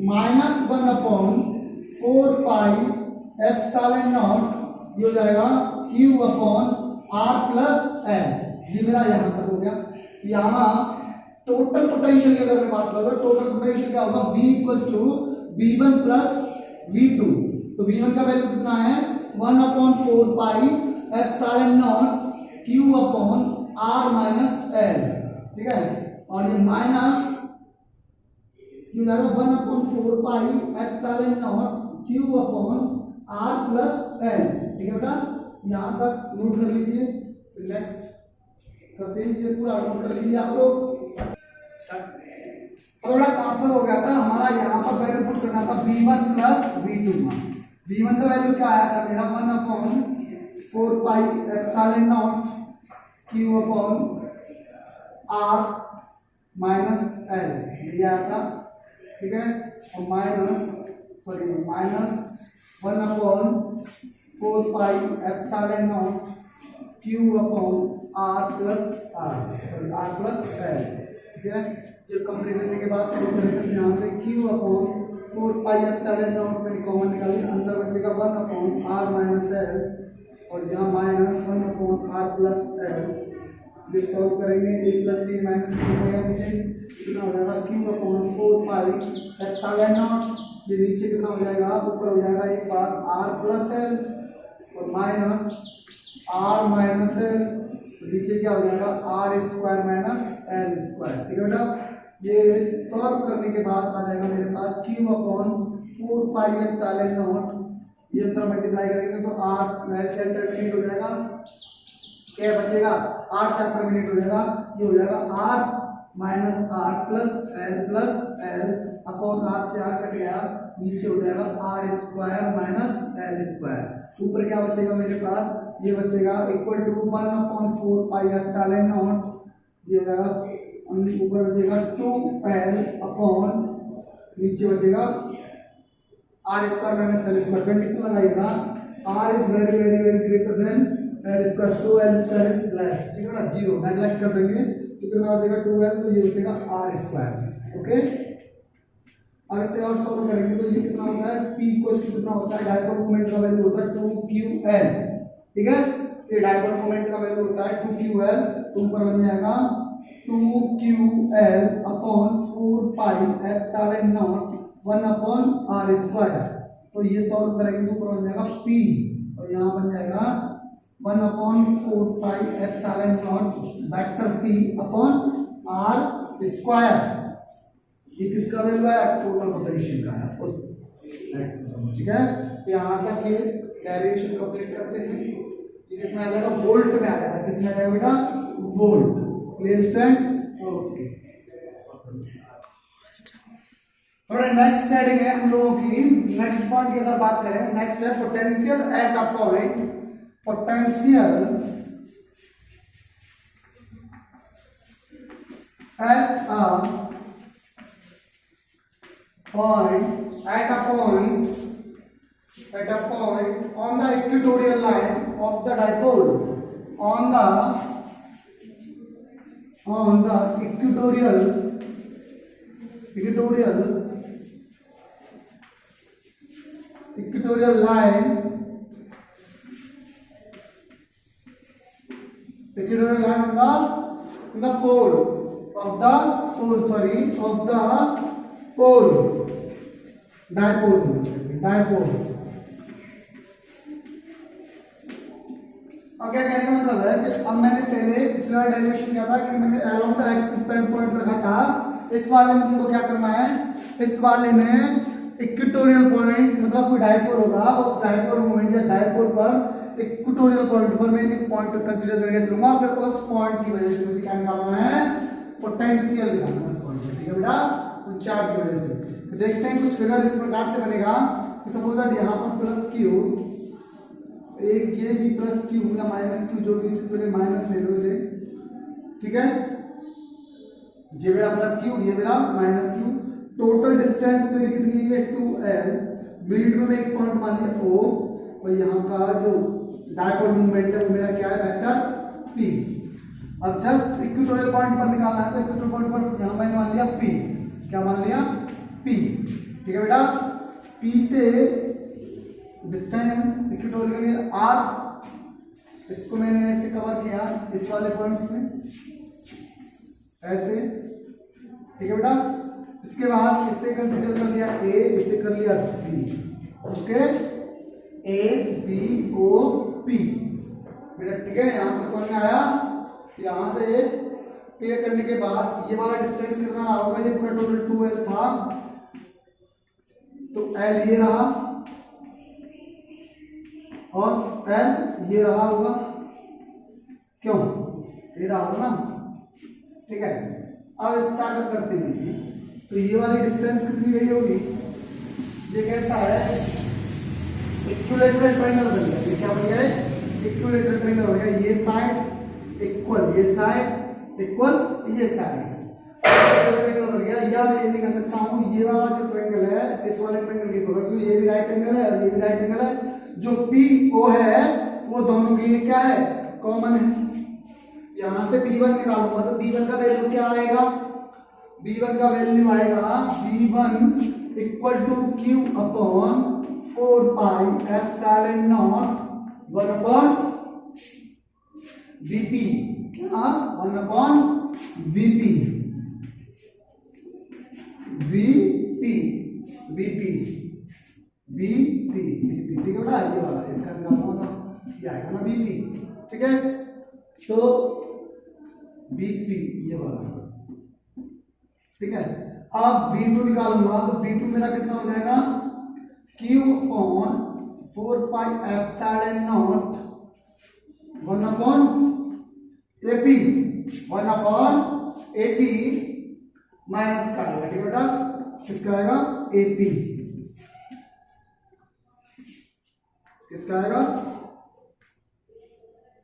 -1/4 pi epsilon naught, ये हो जाएगा Q/R प्लस L, ये मेरा यहाँ तक हो गया। यहाँ टोटल पोटेंशियल की अगर मैं बात करूँ, टोटल पोटेंशियल क्या होगा, V equals to V1 plus V2, तो V1 का वैल्यू कितना है 1/4 pi epsilon not Q/R minus L, ठीक है, और ये माइनस क्यों जाएगा 1/4 pi epsilon not Q/R plus L, ठीक है बेटा, यहाँ तक नोट कर लीजिए। नेक्स्ट करते हैं, ये पूरा नोट कर लीजिए आप लोग। तो बड़ा काम पर हो गया था हमारा, यहाँ पर वैल्यू पुट करना था V1 प्लस V2 में। V1 का वैल्यू क्या आया था मेरा 1/4 pi epsilon not Q/R minus L, ये आया था, ठीक है, और minus 1/4 pi epsilon not Q/R plus L, ठीक है। जो कंप्लीट करने के बाद शुरू करेंगे यहाँ से Q/4 पाई एप्सिलॉन नॉट में कॉमन निकालेंगे, अंदर बचेगा 1/R माइनस L, और यहाँ माइनस 1/R प्लस L, ये सॉल्व करेंगे, a plus b minus b हो जाएगा, नीचे कितना हो जाएगा Q/4 पाई एप्सिलॉन नॉट, ये नीचे कितना हो जाएगा, ऊपर हो जाएगा एक बार R प्लस L और माइनस R माइनस L, नीचे क्या हो जाएगा R square minus L square, ठीक है बेटा। ये सॉल्व करने के बाद आ जाएगा मेरे पास Q/4 पाई एप्सिलॉन नॉट, ये अंदर मल्टीप्लाई करेंगे तो R सेल टर्मिनेट हो जाएगा, क्या बचेगा R सेल टर्मिनेट हो जाएगा, ये हो जाएगा R minus R plus L upon R से R कट गया, नीचे हो जाएगा R square minus L square, ऊपर क्या बचेगा मेरे पास, ये बचेगा equal to 1/4 pi epsilon naught, ये हो जाएगा, ऊपर बचेगा 2L अपॉन, नीचे बचेगा R square minus L square, condition लगाइएगा R is very very very greater than L square, so L square is less, ठीक है ना, जीरो नेगलेक्ट कर देंगे तो कितना बचेगा 2L, तो ये बचेगा R स्क्वायर, ओके। अब इसे और सॉल्व करेंगे तो ये कितना होता है, P इक्वल टू कितना होता है, डायपोल मोमेंट का वैल्यू होता है 2QL, ठीक है, ये डायपोल मोमेंट का वैल्यू होता है 2QL, तो ऊपर बन जाएगा 2QL upon 4 pi epsilon not 1/R square, तो ये सॉल्व करेंगे तो ऊपर बन जाएगा P, और यहाँ बन जाएगा 1/4 pi epsilon not vector P upon R square, ये किसका वैल्यू है, टोटल पोटेंशियल का है उस, ठीक है। यहाँ तक ये डेरिवेशन कंप्लीट करते हैं, ये किसमें आ जाएगा, वोल्ट में आ जाएगा, किसमें आ जाएगा बेटा, वोल्ट, क्लियर स्टूडेंट्स, ओके। और नेक्स्ट हेडिंग है हम लोगों की, नेक्स्ट पॉइंट की अगर बात करें, नेक्स्ट है potential at a point, potential at a point at a point on the equatorial line of the dipole, on the equatorial line on the pole of the pole dipole. अब क्या कहने का मतलब है कि अब मैंने पहले पिछला डेरिवेशन किया था कि मैंने अलोंग द एक्सिस पे पॉइंट रखा था। इस वाले में तुमको क्या करना है, इस वाले में इक्वेटोरियल पॉइंट मतलब कोई डायपोल होगा, उस डायपोल मोमेंट या डायपोल पर इक्वेटोरियल पॉइंट पर मैं एक पॉइंट को कंसीडर करके चलूंगा, फिर उस पॉइंट की वजह से मुझे क्या निकालना है, पोटेंशियल निकालना है उस पॉइंट पे। ठीक है बेटा, तो चार्ज की वजह से तो देखते हैं कुछ फिगर इस प्रकार से बनेगा कि सपोज दैट यहाँ पर प्लस क्यू, एक ये भी प्लस क्यू या माइनस क्यू जो भी पहले माइनस ले लो इसे। ठीक है, ये मेरा प्लस क्यू, ये मेरा माइनस क्यू। टोटल डिस्टेंस मेरी कितनी है 2l। मिड में मैं एक पॉइंट मान लिया O, और यहाँ का जो डायपोल मूवमेंट है वो मेरा क्या है, वेक्टर p। अब जस्ट इक्वेटोरियल पॉइंट पर निकालना है, तो इक्वेटोरियल पॉइंट पर यहाँ मैंने मान लिया p। क्या मान लिया, p। ठीक है बेटा, p से डिस्टेंस इक्वेटोरियल के लिए r, इसको मैंने ऐसे कवर किया इस वाले पॉइंट से ऐसे। ठीक है बेटा, इसके बाद इसे कंसीडर कर लिया a, इसे कर लिया b। Okay, a b o p बेटा। ठीक है, यहाँ पर समझ में आया। यहाँ से क्लियर करने के बाद ये वाला डिस्टेंस कितना रहा होगा, ये पूरा टोटल 2l था, तो l ये रहा और l ये रहा होगा, क्यों, ये रहा होगा ना। ठीक है, अब स्टार्टअप करते हैं। तो ये वाली डिस्टेंस कितनी गई होगी, ये कैसा है, इक्विलेटरल ट्रायंगल बन गया। ये क्या बन गया, इक्विलेटरल ट्रायंगल हो गया। ये साइड इक्वल, ये साइड इक्वल, ये साइड ट्रायंगल बन गया। या मैं ये भी कह सकता हूँ, ये वाला जो ट्रायंगल है इस वाले ट्रायंगल की होगा, क्योंकि ये भी राइट एंगल है और ये भी राइट एंगल है। जो PO है वो दोनों के लिए क्या है, कॉमन है। यहां से B1 निकालूंगा तो B1 का वैल्यू क्या आएगा, B1 का वैल्यू आएगा B1 equal to Q upon 4 pi epsilon naught 1 upon VP। क्या, 1 अपॉन VP। ठीक है बेटा, ये वाला इसका निकालना था, ये आएगा ना VP। ठीक है, तो VP ये वाला। ठीक है, अब V2 निकालूंगा तो V2 मेरा कितना हो जाएगा, Q upon 4 pi epsilon naught 1 upon AP minus का आएगा। ठीक है बेटा, किसका आएगा, AP। किसका आएगा,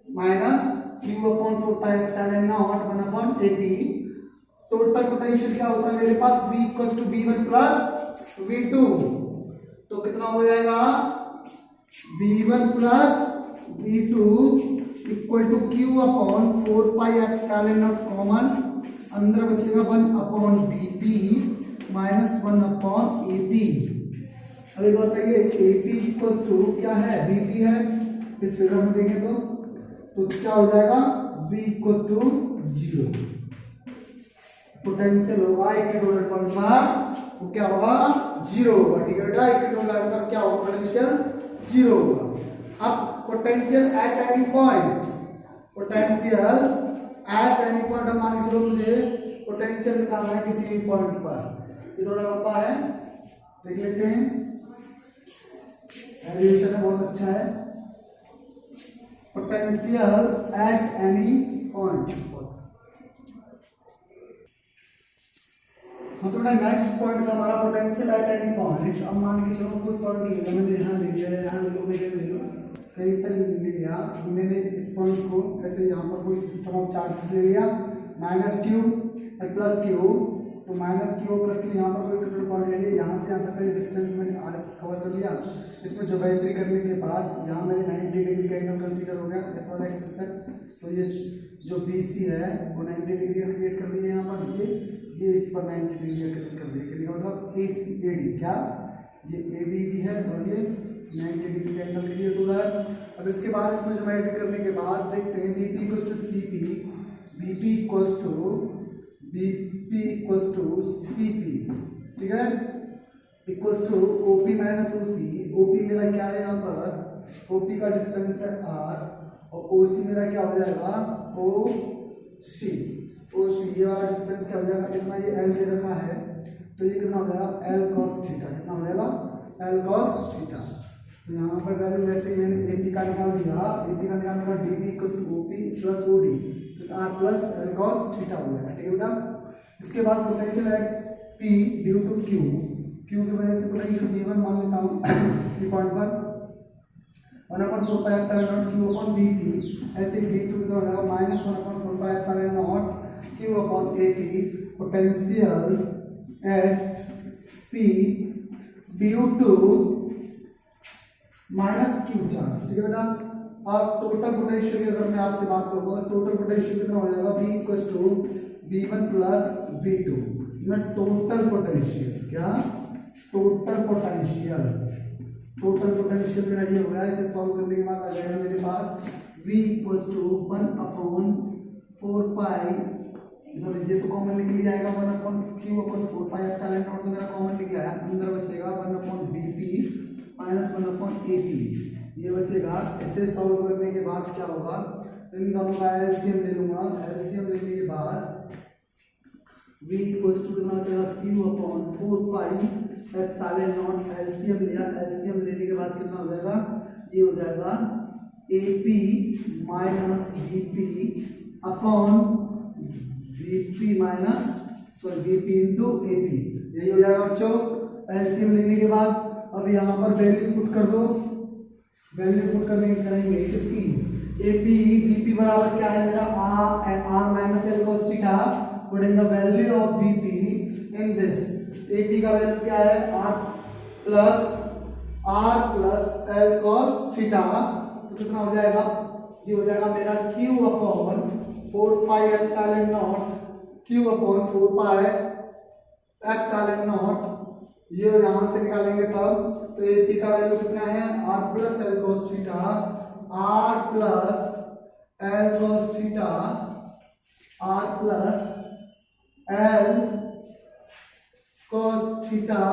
minus Q upon 4 pi epsilon naught 1 upon AP। Total potential क्या होता है मेरे पास, V equal to B1 plus V2। तो कितना हो जाएगा, V1 plus V2 equal to Q upon 4 pi epsilon naught common, अंदर बचेगा 1 upon VP minus 1 upon AP। अब एक बताइए, AP इक्वल टू क्या है, VP है। इस फिगर में देखें तो क्या हो जाएगा, V इक्वल टू 0। पोटेंशियल होगा इक्वेटोरियल पॉइंट पर, वो क्या होगा, 0 होगा। ठीक है बेटा, इक्वेटोरियल लाइन पर क्या होगा, पोटेंशियल 0 होगा। अब potential at any point, potential at any point, अब मान के चलो मुझे पोटेंशियल निकालना है किसी भी पॉइंट पर। ये थोड़ा लंबा है, देख लेते हैं। एरिएशन बहुत अच्छा है। पोटेंशियल एट एनी पॉइंट, मतलब नेक्स्ट पॉइंट था हमारा पोटेंशियल एट एनी पॉइंट। अब मान के चलो कोई पॉइंट ले लिया, मैंने यहाँ ले लिया, यहाँ ले लो, कहीं पर ले लिया, मैंने इस पॉइंट को ऐसे यहाँ पर कोई सिस्टम ऑफ चार्जेस ले लिया, -Q और +Q तो माइनस क्यू प्लस क्यू, यहाँ पर कोई टोटल पॉइंट ले लिया, यहाँ से यहाँ तक का डिस्टेंस मैंने आर कवर कर लिया। इसमें ज्योमेट्री करने के बाद यहाँ मैंने 90 डिग्री का एंगल कंसीडर हो गया एस वाला एक्सिस पे। तो ये जो बी सी है वो 90 डिग्री का क्रिएट कर लिया यहाँ पर, ये इस पर 90 डिग्री का क्रिएट कर लिया। कहने का मतलब ए सी ए डी, क्या ये ए डी भी है और ये 90 डिग्री का एंगल क्रिएट हो रहा है। अब इसके बाद इसमें ज्योमेट्री करने के बाद देखते हैं B P equals to C P, B P equals to C P, ठीक है, equals to O P minus O C. O P मेरा क्या है यहाँ पर, ओ पी का डिस्टेंस है आर और ओ सी मेरा क्या हो जाएगा ओ सी। ओ सी ये वाला डिस्टेंस क्या हो जाएगा, कितना ये एल दे रखा है तो ये कितना हो जाएगा एल कॉस थीटा, कितना हो जाएगा एल कॉस थीटा। तो यहाँ पर वैल्यू वैसे ही मैंने ए पी का निकाल दिया, ए पी का निकालने D P equals to O P plus O D, तो R plus L cos theta हो जाएगा, ठीक है बेटा। इसके बाद पोटेंशियल है P due to Q, Q की वजह से पोटेंशियल गिवन मान लेता हूँ पी पॉइंट पर 1/4 pi epsilon naught Q upon B P. ऐसे ही बी टू कितना हो जाएगा minus 1/4 pi epsilon naught Q upon A P. Potential at P due to minus Q charge, ठीक है बेटा। अब टोटल पोटेंशियल की अगर मैं आपसे बात करूंगा टोटल पोटेंशियल कितना हो जाएगा B equals to V1 plus V2, total potential, क्या टोटल पोटेंशियल, टोटल पोटेंशियल मेरा ये हो गया। इसे सॉल्व करने के बाद आ जाएगा मेरे पास V equals to 1/4 pi, sorry ये तो कॉमन निकल जाएगा 1/q/4 पाई एप्सिलॉन नॉट, तो मेरा कॉमन निकल आया, अंदर बचेगा 1/VP माइनस 1/AP, ये बचेगा। इसे सॉल्व करने के बाद क्या होगा, इन दोनों का एलसीएम ले लूंगा, एलसीएम लेने के बाद v इक्वल्स टू कितना बचेगा q/4 pi epsilon not, LCM लिया, एलसीएम लेने के बाद कितना हो जाएगा, ये हो जाएगा AP minus VP upon VP minus sorry VP into AP, यही हो जाएगा बच्चों। एलसीएम लेने के बाद अब यहाँ पर वैल्यू पुट कर दो, वैल्यू पुट करने करेंगे किसकी, AP VP बराबर क्या है मेरा R minus L cos theta, putting the value of VP in this. AP का वैल्यू क्या है R plus L cos theta, तो कितना हो जाएगा, ये हो जाएगा मेरा Q/4 pi epsilon not, Q/4 pi epsilon naught, ये यहां से निकालेंगे तब तो AP का वैल्यू कितना है R plus L cos theta, R plus L cos theta, R plus L cos theta,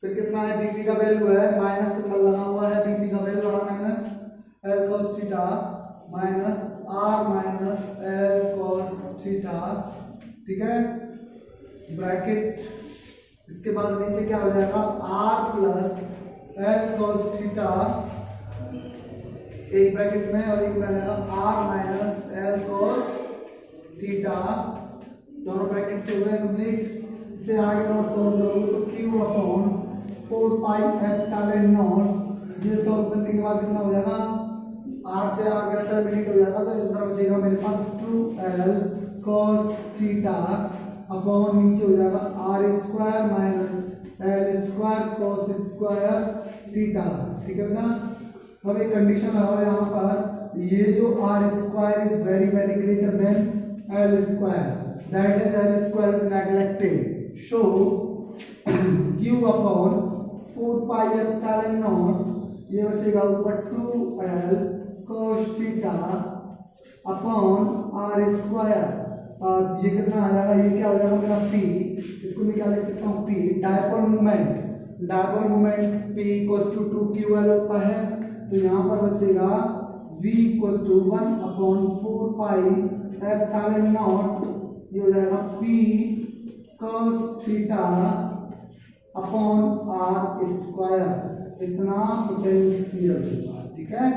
फिर कितना है BP का वैल्यू है माइनस सिंबल लगा हुआ है, BP का वैल्यू है minus L cos theta minus R minus L cos theta, ठीक है, ब्रैकेट। इसके बाद नीचे क्या हो जाएगा R plus L cos theta एक ब्रैकेट में और एक में रहेगा R minus L cos theta, दोनों ब्रैकेट से हो गए कंप्लीट। इसे आगे और सॉल्व करोगे तो Q/4 पाई एप्सिलॉन नॉट, ये सॉल्व करने के बाद कितना हो जाएगा R से R का टर्मिनेट हो जाएगा, तो इधर बचेगा मेरे पास 2L cos थीटा अपॉन नीचे हो जाएगा R² minus L² cos square theta, ठीक है ना। अब एक कंडीशन लगाओ यहाँ पर, ये जो R² is very very greater than L², that is L² is neglected, so Q/4 pi epsilon naught, ये बचेगा ऊपर 2L cos theta upon R², और ये कितना आ जाएगा, ये क्या हो जाएगा मेरा P, इसको मैं क्या लिख सकता हूँ P, dipole moment, dipole moment P equals to 2QL होता है, तो यहाँ पर बचेगा V equals to 1/4 pi epsilon naught, ये हो जाएगा P cos theta upon R², इतना पोटेंशियल, ठीक है।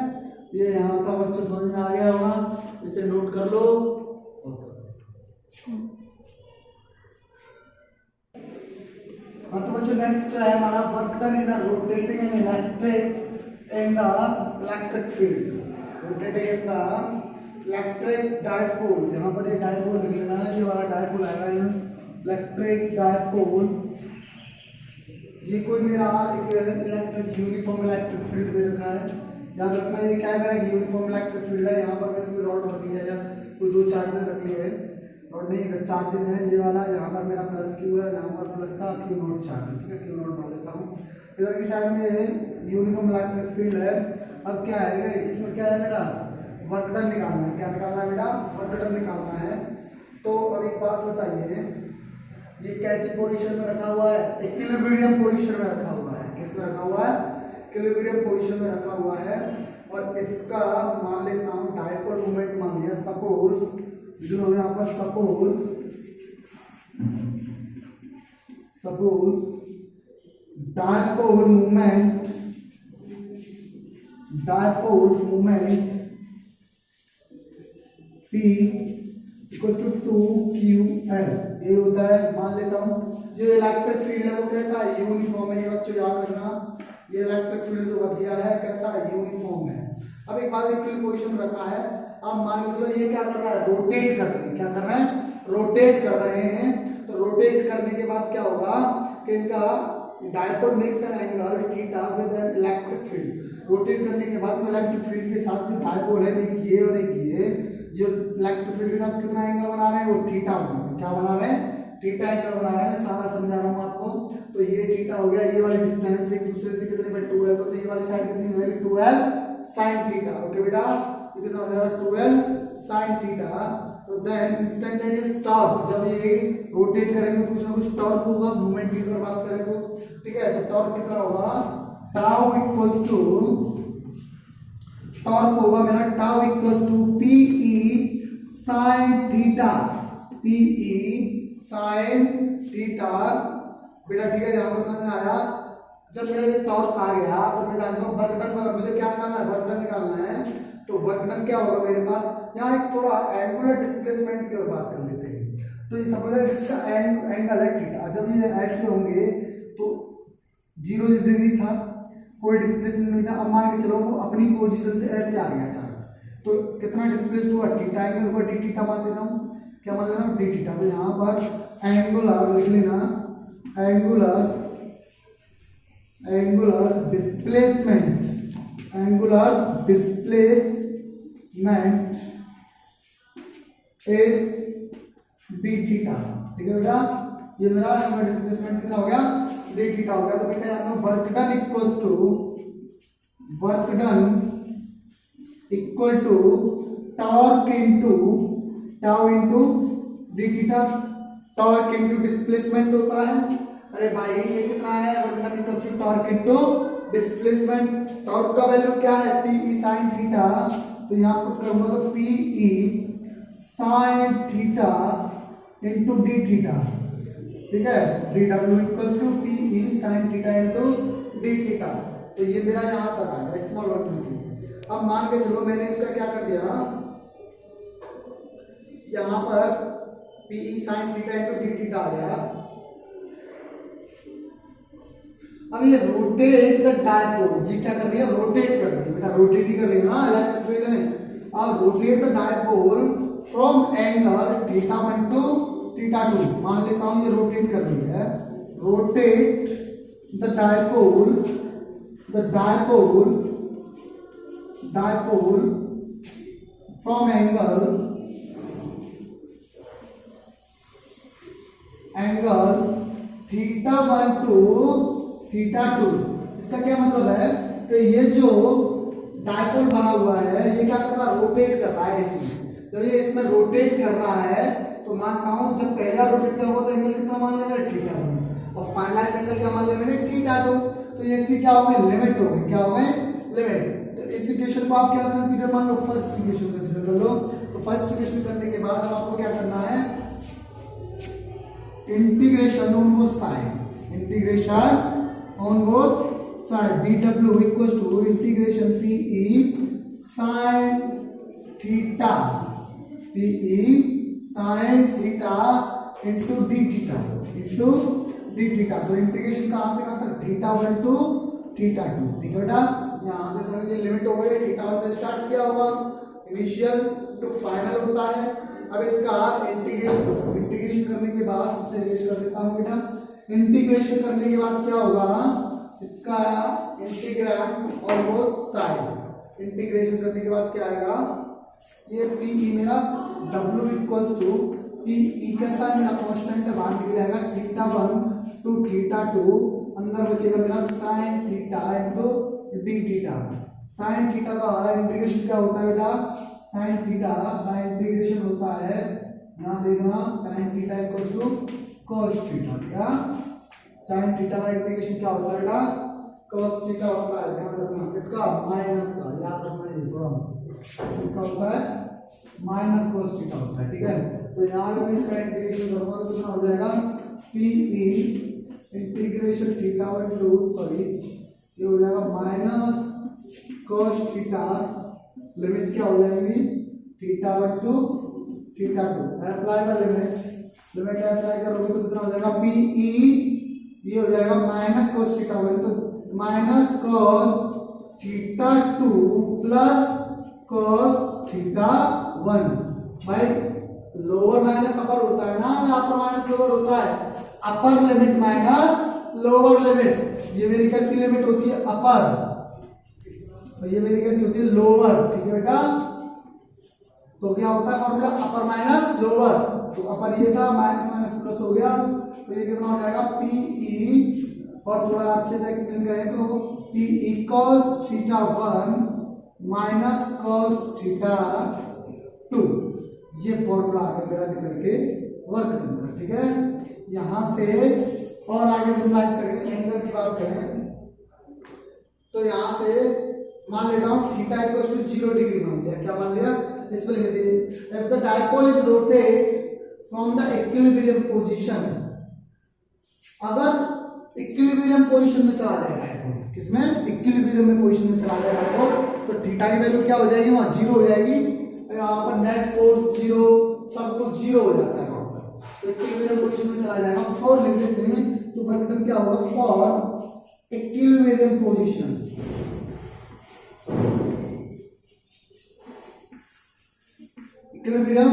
ये यहाँ का बच्चों समझ में आ गया होगा, इसे नोट कर लो। हाँ तो बच्चों नेक्स्ट है हमारा work done in rotating an electric in the electric field, rotating in the electric dipole. यहाँ पर ये डायपोल लिख लेना है, ये वाला डायपोल आएगा यहाँ, इलेक्ट्रिक डायपोल, ये कोई मेरा एक इलेक्ट्रिक यूनिफॉर्म इलेक्ट्रिक फील्ड दे रखा है। याद रखना ये क्या है, मेरा यूनिफॉर्म इलेक्ट्रिक फील्ड है। यहाँ पर मैंने कोई रॉड रख लिया या कोई दो चार्जेस रख लिए है, रॉड नहीं चार्जेस है ये वाला, यहाँ पर मेरा प्लस क्यू है, यहाँ पर प्लस का क्यू नोट चार्ज है, ठीक है, क्यू नोट मान लेता हूँ। इधर की साइड में यूनिफॉर्म इलेक्ट्रिक फील्ड है। अब क्या है इसमें, क्या है मेरा वर्क डन निकालना है। क्या निकालना है बेटा, वर्क डन निकालना है। तो अब एक बात बताइए, ये कैसी पोजीशन में रखा हुआ है, इक्विलिब्रियम पोजीशन में रखा हुआ है। किस में रखा हुआ है, इक्विलिब्रियम पोजीशन में रखा हुआ है। और इसका मान लेता हूँ डायपोल मोमेंट मान लिया, सपोज जो यहाँ पर suppose dipole moment P equals to 2ql, ये होता है। मान लेता हूँ जो इलेक्ट्रिक फील्ड है वो कैसा है, यूनिफॉर्म है। ये बच्चों याद रखना, ये इलेक्ट्रिक फील्ड जो दिया है कैसा है, यूनिफॉर्म है। अब एक बात इक्वल पोजीशन में रखा है। अब मान के चलो ये क्या कर रहा है, रोटेट कर रहे हैं। क्या कर रहे हैं, रोटेट कर रहे हैं। तो रोटेट करने के बाद क्या होगा कि इनका dipole makes an angle theta with an electric field. Rotate करने के बाद इलेक्ट्रिक फील्ड के साथ जो डायपोल है, एक ये और एक ये, जो इलेक्ट्रिक फील्ड के साथ कितना एंगल बना रहे हैं, वो थीटा बना रहे हैं। क्या बना रहे हैं, थीटा एंगल बना रहे हैं। मैं सारा समझा रहा हूँ आपको। तो ये थीटा हो गया, ये वाली डिस्टेंस एक दूसरे से कितने पे 2l, तो ये वाली साइड कितनी होगी 2l sin थीटा। ओके बेटा, ये कितना हो जाएगा 2l sin थीटा। तो देन इंस्टेंटेनियस टॉर्क, जब ये रोटेट करेंगे तो कुछ ना कुछ टॉर्क होगा, मूवमेंट की अगर बात करें तो, ठीक है। तो टॉर्क कितना होगा, टाउ इक्वल्स टू, टॉर्क होगा मेरा tau equals to PE sin theta, PE sin theta. बेटा ठीक है, यहाँ पर समझ में आया। जब मेरा ये टॉर्क आ गया तो मैं जानता हूँ वर्क डन पर मुझे क्या निकालना है, वर्क डन निकालना है। तो वर्क डन क्या होगा मेरे पास, यहाँ एक थोड़ा एंगुलर डिस्प्लेसमेंट की ओर बात कर लेते हैं। तो ये सपोज इसका एंगल है थीटा, जब ये ऐसे होंगे तो 0 डिग्री था, कोई डिस्प्लेसमेंट नहीं था। अब मान के चलो वो अपनी पोजीशन से ऐसे आ गया चार्ज, तो कितना डिस्प्लेस्ड हुआ, थीटा एंगल हुआ, डी थीटा मान लेता हूँ। क्या मान लेता हूँ, डी थीटा। तो यहाँ पर एंगुलर लिख लेना, angular displacement is D theta. ठीक है बेटा, ये मेरा एंगुलर डिस्प्लेसमेंट कितना हो गया, डी थीटा हो गया। तो बेटा यहाँ work done equals to, work done equal to torque into tau into D theta. Torque into displacement होता है। अरे भाई ये कितना है, work done equals to torque into displacement. Torque का वैल्यू क्या है, PE sin थीटा। तो यहाँ पर करूंगा तो PE sin theta into D theta, ठीक है। dw equals to PE sin theta into D theta. तो ये मेरा यहाँ तक आ गया, स्मॉल वर्क डन। अब मान के चलो मैंने इसका क्या कर दिया, यहाँ पर PE sin theta into D theta आ गया। अब ये रोटेट द डायपोल, ये क्या कर रही है, रोटेट कर रही है बेटा, रोटेट ही कर रही है ना इलेक्ट्रिक फील्ड में। अब rotate the dipole from angle theta 1 to theta 2। मान लेता हूं ये रोटेट कर रही है, rotate the dipole from angle theta 1 to theta 2। इसका क्या मतलब है कि ये जो डायपोल बना हुआ है ये क्या कर रहा है, रोटेट कर रहा है इसमें। जब ये इसमें रोटेट कर रहा है तो मानता हूं जब पहला रोटेट कर तो एंगल कितना मान लिया मैंने, थीटा 1, और फाइनलाइज एंगल क्या मान लिया मैंने, थीटा 2। तो ये इसकी क्या हो गई, लिमिट हो गई। क्या हो गई, लिमिट। तो इस इक्वेशन को आप क्या कंसीडर मान लो, फर्स्ट इक्वेशन कंसीडर कर लो। तो फर्स्ट इक्वेशन करने के बाद अब आपको क्या करना है, integration on both side, integration on both side, dw equals to integration PE sin theta, PE sin theta into d theta, तो इंटीग्रेशन कहां से कहां तक, थीटा 1 टू थीटा 2। ठीक है बेटा, यहां से समझिए लिमिट हो गई, थीटा 1 से स्टार्ट किया होगा, इनिशियल टू फाइनल होता है। अब इसका इंटीग्रेशन करने के के बाद इसे इरेज कर देता हूँ बेटा। इंटीग्रेशन करने के बाद क्या होगा, इसका इंटीग्रैंड और बोथ साइड। इंटीग्रेशन करने के बाद क्या आएगा, ये पी मेरा W इक्वल्स टू पी कैसा है मेरा कांस्टेंट है, बाहर निकल जाएगा θ1 टू θ2, अंदर बचेगा मेरा sin theta into d theta. sin theta का इंटीग्रेशन क्या होता है बेटा, sin थीटा का इंटीग्रेशन होता है, यहाँ देखना sin theta equals to cos theta. क्या sin थीटा का इंटीग्रेशन क्या होता है बेटा, cos थीटा होता है। ध्यान रखना इसका माइनस का, याद रखना ये थोड़ा, इसका होता है माइनस cos थीटा होता है, ठीक है। तो यहाँ पे इसका इंटीग्रेशन करूंगा तो कितना हो जाएगा, P integration theta one two sorry ये हो जाएगा माइनस cos थीटा, लिमिट क्या हो जाएगी θ1 टू θ2। अप्लाई कर लिमिट अप्लाई करोगे तो कितना हो जाएगा, पी ये हो जाएगा माइनस cos θ1 तो माइनस cos θ2 प्लस cos θ1 भाई लोअर माइनस अपर होता है ना, अपर माइनस लोअर होता है, upper limit minus lower limit. ये मेरी कैसी लिमिट होती है, अपर, तो ये मेरी कैसी होती है लोअर, ठीक है बेटा। तो क्या होता है फॉर्मूला, अपर माइनस लोअर, तो अपर ये था माइनस माइनस प्लस हो गया, तो ये कितना हो जाएगा पी, और थोड़ा अच्छे से एक्सप्लेन करें तो पी cos θ1 माइनस cos θ2, ये फॉर्मूला आगे मेरा निकल के वर्क करना, ठीक है। यहां से और आगे जनरलाइज करेंगे, एंगल की बात करें तो यहां से मान लेता हूं थीटा इक्वल्स टू 0 डिग्री मान लिया। क्या मान लिया, इस पर लिख दीजिए, if the dipole is rotate from the equilibrium position, अगर इक्विलिब्रियम पोजीशन में चला जाए डायपोल, किसमें, इक्विलिब्रियम में पोजीशन में चला जाए डायपोल, तो थीटा की वैल्यू क्या हो जाएगी, वहां 0 हो जाएगी, यहाँ पर नेट फोर्स 0, सब कुछ 0 हो जाता है वहां पर, तो इक्विलिब्रियम पोजीशन में चला जाएगा। फॉर लिख देते हैं तो वर्क क्या होगा, for equilibrium position, equilibrium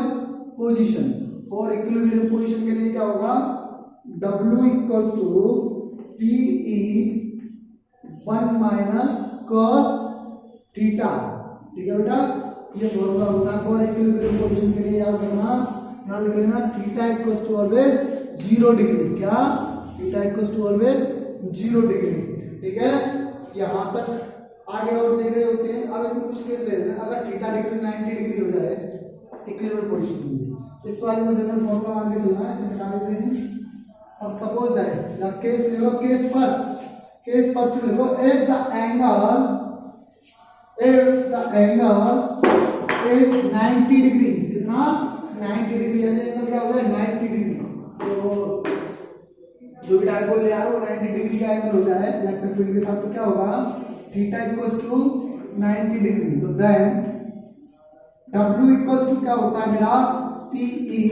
position, for equilibrium position के लिए क्या होगा, W equals to P 1 minus cos theta, ठीक है बेटा। ये फॉर्मूला होता है फॉर इक्विलिब्रियम पोजीशन के लिए, याद करना, यहाँ लिख लेना theta equals to always 0 degree. क्या, theta equals to always 0 degree, ठीक है। यहाँ तक आगे और देख रहे होते हैं। अब इसमें कुछ केस ले लेते हैं, अगर थीटा डिग्री 90 डिग्री हो जाए इक्विलिब्रियम पोजीशन में, इस वाले में जनरल फॉर्मूला मान के चलना है, इसे निकाल देते हैं। अब सपोज दैट या केस ले लो, केस फर्स्ट ले लो, if the angle is 90 degree, कितना, 90 डिग्री, एंगल क्या होता है 90 डिग्री, तो जो भी डायपोल ले आ रहा है वो 90 डिग्री का एंगल हो जाए इलेक्ट्रिक फील्ड के साथ, तो क्या होगा, थीटा इक्वल्स टू 90 डिग्री, तो देन W इक्वल्स टू क्या होता है मेरा, PE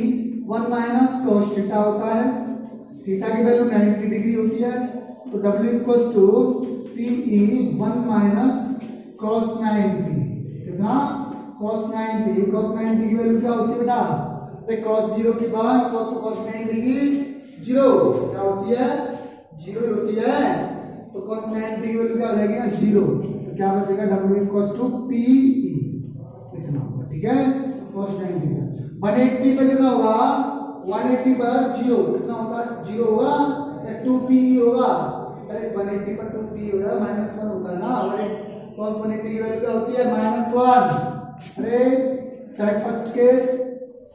1 माइनस cos थीटा होता है, थीटा की वैल्यू 90 डिग्री होती है, तो W equals to PE 1 minus cos 90, कितना, cos 90 की वैल्यू क्या होती है बेटा, cos 0 के बाद cos 90 की 0 क्या होती है, 0 होती है, तो cos 90 की वैल्यू क्या हो जाएगी, 0, तो क्या बचेगा, W इक्वल्स टू PE, इतना होगा, ठीक है। cos 90 180 पे कितना होगा, 180 पर 0 कितना होता है, 0 होगा या 2PE होगा, अरे 180 पर 2PE होगा, -1 होता है ना, cos 180 की वैल्यू क्या होती है, -1। अरे फर्स्ट केस,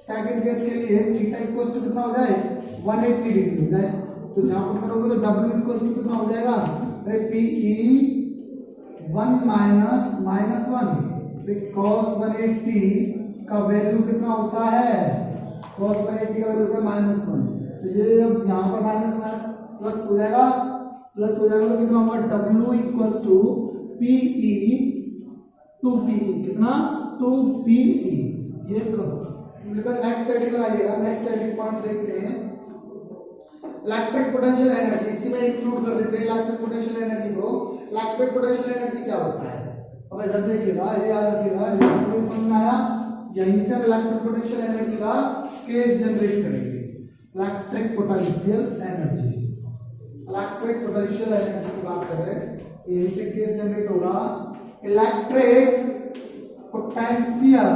सेकंड केस के लिए थीटा इक्वल्स टू कितना हो जाए, 180 डिग्री हो जाए, तो जहां पर करोगे तो W इक्वल्स टू कितना हो जाएगा, अरे PE 1 माइनस -1, cos 180 का वैल्यू कितना होता है, cos 180 का वैल्यू होता है -1, तो ये अब यहाँ पर माइनस माइनस प्लस हो जाएगा, तो कितना होगा, W equals to PE 2PE, कितना, 2PE, ये नेक्स्ट स्टैटिक लगाइएगा। नेक्स्ट स्टैटिक पॉइंट देखते हैं, इलेक्ट्रिक पोटेंशियल एनर्जी, इसी में इंक्लूड कर देते हैं इलेक्ट्रिक पोटेंशियल एनर्जी को। इलेक्ट्रिक पोटेंशियल एनर्जी क्या होता है, अब इधर देखिएगा, ये याद रखिएगा, समझ में आया, यहीं से इलेक्ट्रिक पोटेंशियल एनर्जी का केस जनरेट करेंगे। Electric potential energy. Electric potential energy की बात करें, यही से केस जनरेट होगा electric potential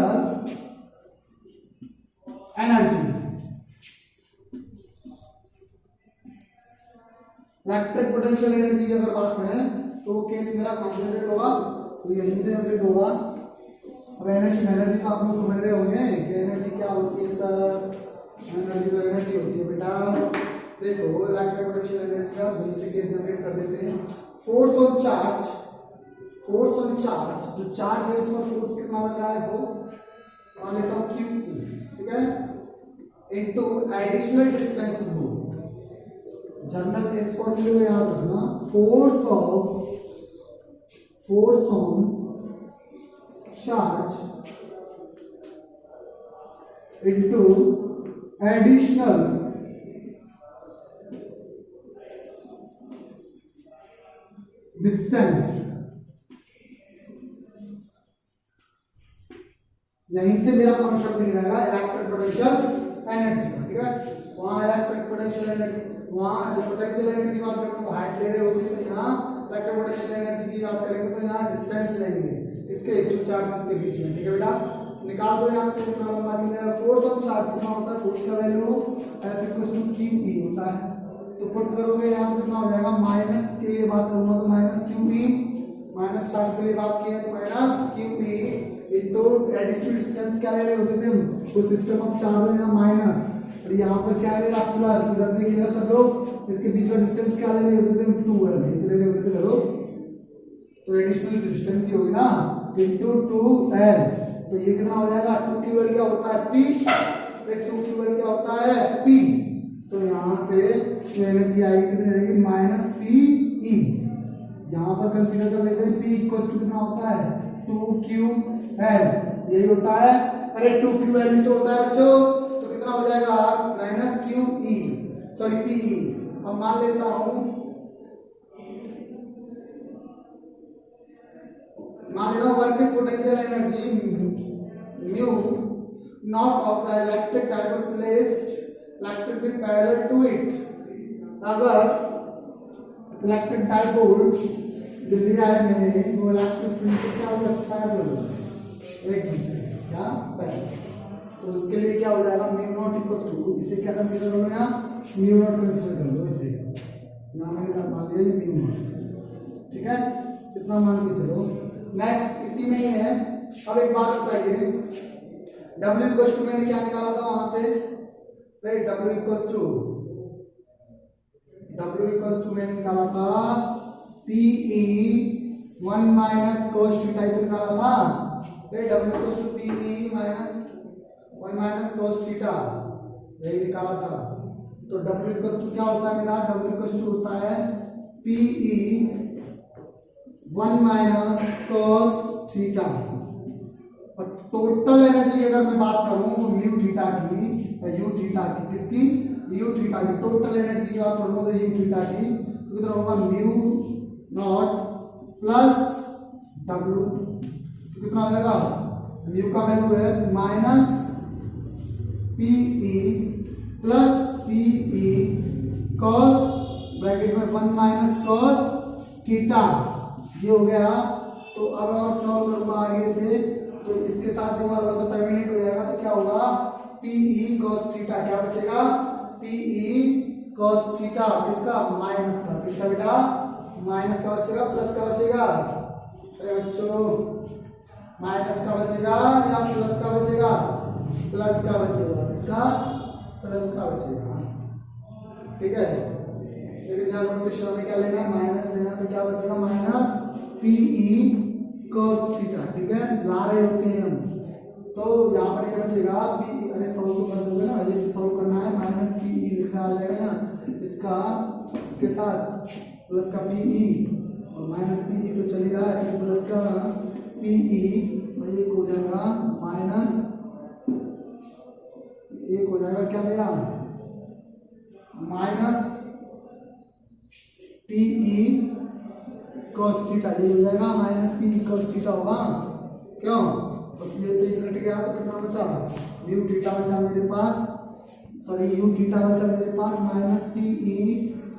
energy. Electric potential energy की अगर बात करें तो वो केस मेरा कॉन्सेंट्रेट होगा, तो यहीं से जनरेट होगा। अब एनर्जी एनर्जी तो आप लोग समझ रहे होंगे कि एनर्जी क्या होती है सर। एनर्जी तो एनर्जी होती है बेटा। देखो इलेक्ट्रिक पोटेंशियल एनर्जी का यहीं से केस जनरेट कर देते हैं। फोर्स ऑन चार्ज, जो चार्ज है उसमें फोर्स कितना लग रहा है वो मान लेता हूँ क्यू ई, ठीक है, इनटू एडिशनल डिस्टेंस रो। जनरल इस फॉर्मूले को याद रखना, force on charge into additional distance. यहीं से मेरा कॉन्सेप्ट निकलेगा इलेक्ट्रिक पोटेंशियल एनर्जी का, ठीक है। वहां इलेक्ट्रिक पोटेंशियल एनर्जी, वहां पोटेंशियल एनर्जी बात करें तो हाइट ले रहे होते हैं, तो यहाँ इलेक्ट्रिक पोटेंशियल एनर्जी की बात करेंगे तो यहाँ डिस्टेंस लेंगे इसके जो चार्जेस के बीच में, ठीक है बेटा। निकाल दो यहाँ से कितना लंबा कितना। फोर्स ऑन चार्ज कितना होता है, फोर्स का value F equals to Q E होता है। तो पुट करोगे यहाँ तो कितना हो जाएगा, माइनस के लिए बात करूंगा तो माइनस क्यू ई, माइनस चार्ज के लिए बात की है तो माइनस क्यू ई इनटू एडिशनल डिस्टेंस क्या ले रहे होते थे हम, तो सिस्टम ऑफ चार्ज है यहाँ माइनस, और यहाँ पर क्या ले रहा प्लस। इधर देखिएगा सब लोग, इसके बीच में डिस्टेंस क्या ले रहे होते थे, 2 ले रहे होते थे लोग, तो एडिशनल डिस्टेंस ही होगी ना इनटू 2l। तो ये कितना हो जाएगा, 2 की वैल्यू क्या होता है p, 2 की वैल्यू क्या होता है p। तो यहाँ से एनर्जी आएगी कितनी आएगी, माइनस पी ई। यहाँ पर कंसीडर कर लेते हैं p इक्वल टू कितना होता है 2ql, यही होता है। अरे 2 की वैल्यू तो होता है बच्चों, तो कितना हो जाएगा minus Q E, sorry P E. अब मान लेता हूं work is potential energy mu naught of the electric diode placed electric with parallel to it. अगर इलेक्ट्रिक डायोड जो लिया है मैंने वो इलेक्ट्रिक फील्ड को क्या हो सकता है, एक दूसरे क्या पैरेलल, तो उसके लिए क्या हो जाएगा म्यू नॉट इक्वल्स टू, इसे क्या कंसीडर करो यहाँ म्यू नॉट कंसीडर कर लो, इसे यहाँ मैंने मान लिया म्यू नॉट, ठीक है, इतना मान के चलो। नेक्स्ट इसी में ही है। अब एक बात बताइए, W इक्वल्स टू मैंने क्या निकाला था वहां से, राइट, W इक्वल्स टू मैंने निकाला था PE 1 माइनस cos थीटा को निकाला था, right. W equals to PE minus 1 minus cos theta, यही निकाला था। तो W इक्वल्स टू क्या होता है मेरा, W इक्वल्स टू होता है PE 1 माइनस cos थीटा। और टोटल एनर्जी अगर मैं बात करूं तो म्यू थीटा की, यू थीटा की, किसकी, यू थीटा की टोटल एनर्जी की बात करूंगा तो यू थीटा की, तो कितना होगा म्यू नॉट प्लस डब्ल्यू, तो कितना हो जाएगा, म्यू का वैल्यू है minus PE plus PE cos bracket में 1 माइनस कॉस थीटा, ये हो गया। तो अब और सॉल्व करूंगा आगे से, तो इसके साथ एक बार तो टर्मिनेट हो जाएगा, तो क्या होगा PE cos थीटा, क्या बचेगा PE cos थीटा, किसका माइनस का, किसका बेटा माइनस का बचेगा, प्लस का बचेगा, अरे बच्चों माइनस का बचेगा या प्लस का बचेगा, प्लस का बचेगा, किसका प्लस का बचेगा, ठीक है। लेकिन यहाँ नोटेशन में क्या लेना है, माइनस लेना, तो क्या बचेगा माइनस PE cos थीटा, ठीक है, ला रहे होते हैं हम, तो यहाँ पर ये बचेगा PE, अरे सॉल्व तो कर दोगे ना, ये सॉल्व करना है, माइनस PE लिखा आ जाएगा ना इसका, इसके साथ प्लस का PE और माइनस PE तो चल ही रहा है, प्लस का PE और ये हो जाएगा माइनस, एक हो जाएगा क्या मेरा माइनस PE cos थीटा, ये हो जाएगा माइनस PE cos थीटा होगा, क्यों, बस ये 3 मिनट गया तो कितना बचा म्यू थीटा बचा मेरे पास, सॉरी यू थीटा बचा मेरे पास minus P E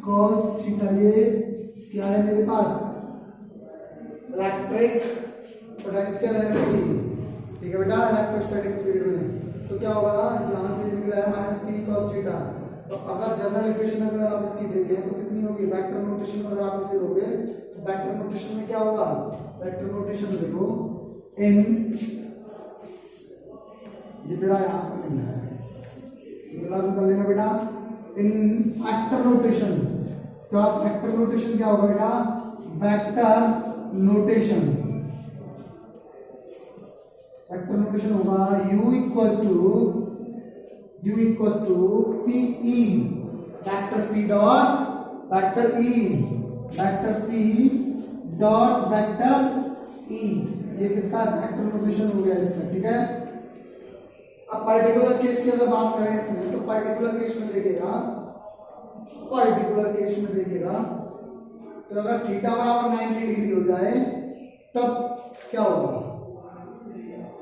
cos theta. ये क्या है मेरे पास, इलेक्ट्रिक पोटेंशियल एनर्जी, ठीक है बेटा, इलेक्ट्रोस्टैटिक स्पीड में। तो क्या होगा, यहाँ से निकला है माइनस पी कॉस थीटा। तो अगर जनरल इक्वेशन अगर आप इसकी देखें तो कितनी होगी, वेक्टर नोटेशन में अगर आप इसे लोगे तो वेक्टर नोटेशन में क्या होगा, वेक्टर नोटेशन देखो इन, ये मेरा यहाँ पर लिखना है, भी कर लेना बेटा, इन वेक्टर नोटेशन। इसका वेक्टर नोटेशन क्या होगा बेटा, वेक्टर नोटेशन, वेक्टर नोटेशन होगा u equals to P E vector p dot vector e vector p dot vector e। ये किसका वेक्टर नोटेशन हो गया इसका, ठीक है। अब पर्टिकुलर केस की अगर बात करें इसमें, तो पर्टिकुलर केस में देखिएगा, पर्टिकुलर केस में देखिएगा तो अगर थीटा बराबर 90 डिग्री हो जाए तब क्या होगा।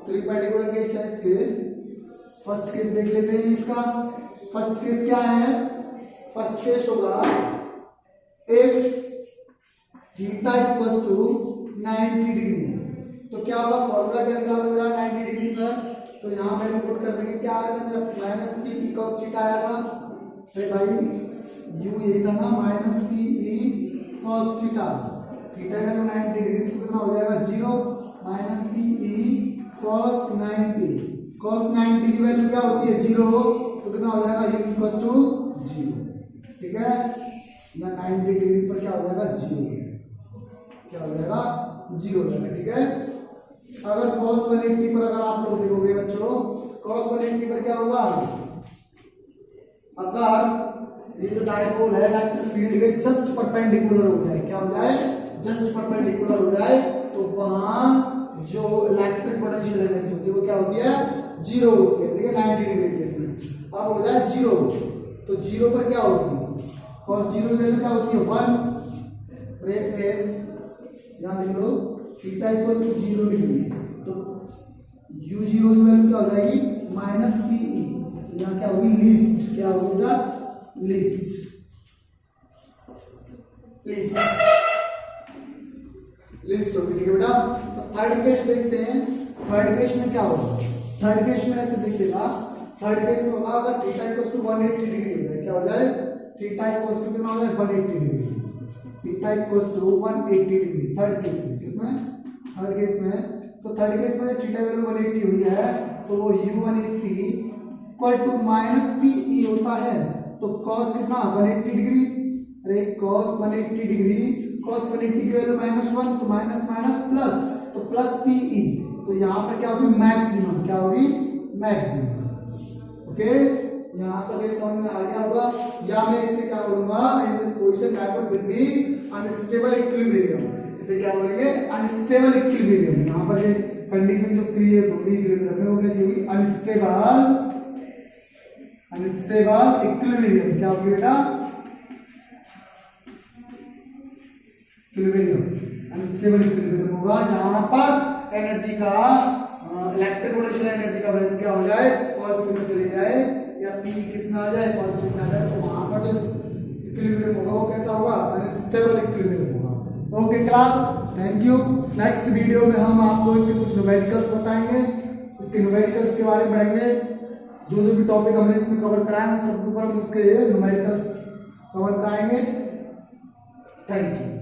तो ये पर्टिकुलर केस है इसके। फर्स्ट केस देख लेते हैं इसका। फर्स्ट केस क्या है, फर्स्ट केस होगा if theta equals to 90 degree. तो क्या होगा, फॉर्मूला क्या निकला था मेरा 90 डिग्री पर, तो यहाँ मैंने पुट कर देंगे, क्या आया था मेरा minus P E cos theta आया था। अरे भाई यू यही था ना, minus P E cos theta, theta का 90 डिग्री तो कितना हो जाएगा 0, minus P E cos 90, cos 90 की वैल्यू क्या होती है 0, तो कितना हो जाएगा u इक्वल्स टू 0, ठीक है। या 90 डिग्री पर क्या हो जाएगा 0, क्या हो जाएगा 0 हो जाएगा, ठीक है। अगर cos 180 पर अगर आप लोग देखोगे बच्चों, cos 180 पर क्या होगा, अगर ये जो डायपोल है इलेक्ट्रिक फील्ड के जस्ट परपेंडिकुलर हो जाए, क्या हो जाए, जस्ट परपेंडिकुलर हो जाए, तो वहां जो इलेक्ट्रिक पोटेंशियल एनर्जी होती है वो क्या होती है 0 होती है, ठीक है। 90 डिग्री केस में अब हो जाए 0, तो 0 पर क्या होगी, cos 0 की वैल्यू क्या होती है 1। यहां देख लो थीटा इक्वल्स टू 0 डिग्री, तो u0 की वैल्यू क्या हो जाएगी माइनस पी ई, यहाँ क्या होगी लीस्ट, क्या होगा लीस्ट, लीस्ट, लीस्ट होगी, ठीक है बेटा। तो थर्ड केस देखते हैं, थर्ड केस में क्या होगा, थर्ड केस में ऐसे देखिएगा, थर्ड केस में होगा अगर थीटा इक्वल्स टू 180 डिग्री हो जाए, क्या हो जाए, थीटा इक्वल्स टू कितना हो जाए 180 degree, theta equals to 180 degree. Third case में, किसमें, थर्ड केस में, तो थर्ड केस में थीटा वैल्यू 180 हुई है, तो वो u180 equal to minus P E होता है, तो cos कितना 180 डिग्री, अरे cos 180 डिग्री, cos 180 की वैल्यू -1, तो माइनस माइनस प्लस, तो प्लस पी ई, तो यहाँ पर क्या होगी मैक्सिमम, क्या होगी मैक्सिमम, ओके। यहाँ तक ये समझ में आ गया होगा। या मैं इसे क्या करूंगा, in this position dipole will be unstable equilibrium, इसे क्या बोलेंगे अनस्टेबल इक्विलिब्रियम। यहाँ पर ये कंडीशन जो क्रिएट होगी इक्विलिब्रियम में वो कैसी होगी अनस्टेबल, अनस्टेबल इक्विलिब्रियम, क्या होगी बेटा इक्विलिब्रियम, अनस्टेबल इक्विलिब्रियम होगा जहां पर एनर्जी का इलेक्ट्रिक पोटेंशियल एनर्जी का वैल्यू क्या हो जाए पॉजिटिव में चली जाए, या पी किस में आ जाए पॉजिटिव में आ जाए, तो वहां पर जो इक्विलिब्रियम होगा वो कैसा होगा अनस्टेबल इक्विलिब्रियम होगा। Okay class, thank you. Next video में हम आपको इसके कुछ न्यूमेरिकल्स बताएंगे, इसके न्यूमेरिकल्स के बारे में पढ़ेंगे, जो भी टॉपिक हमने इसमें कवर कराए उन सबके ऊपर हम उसके न्यूमेरिकल्स कवर कराएंगे। Thank you.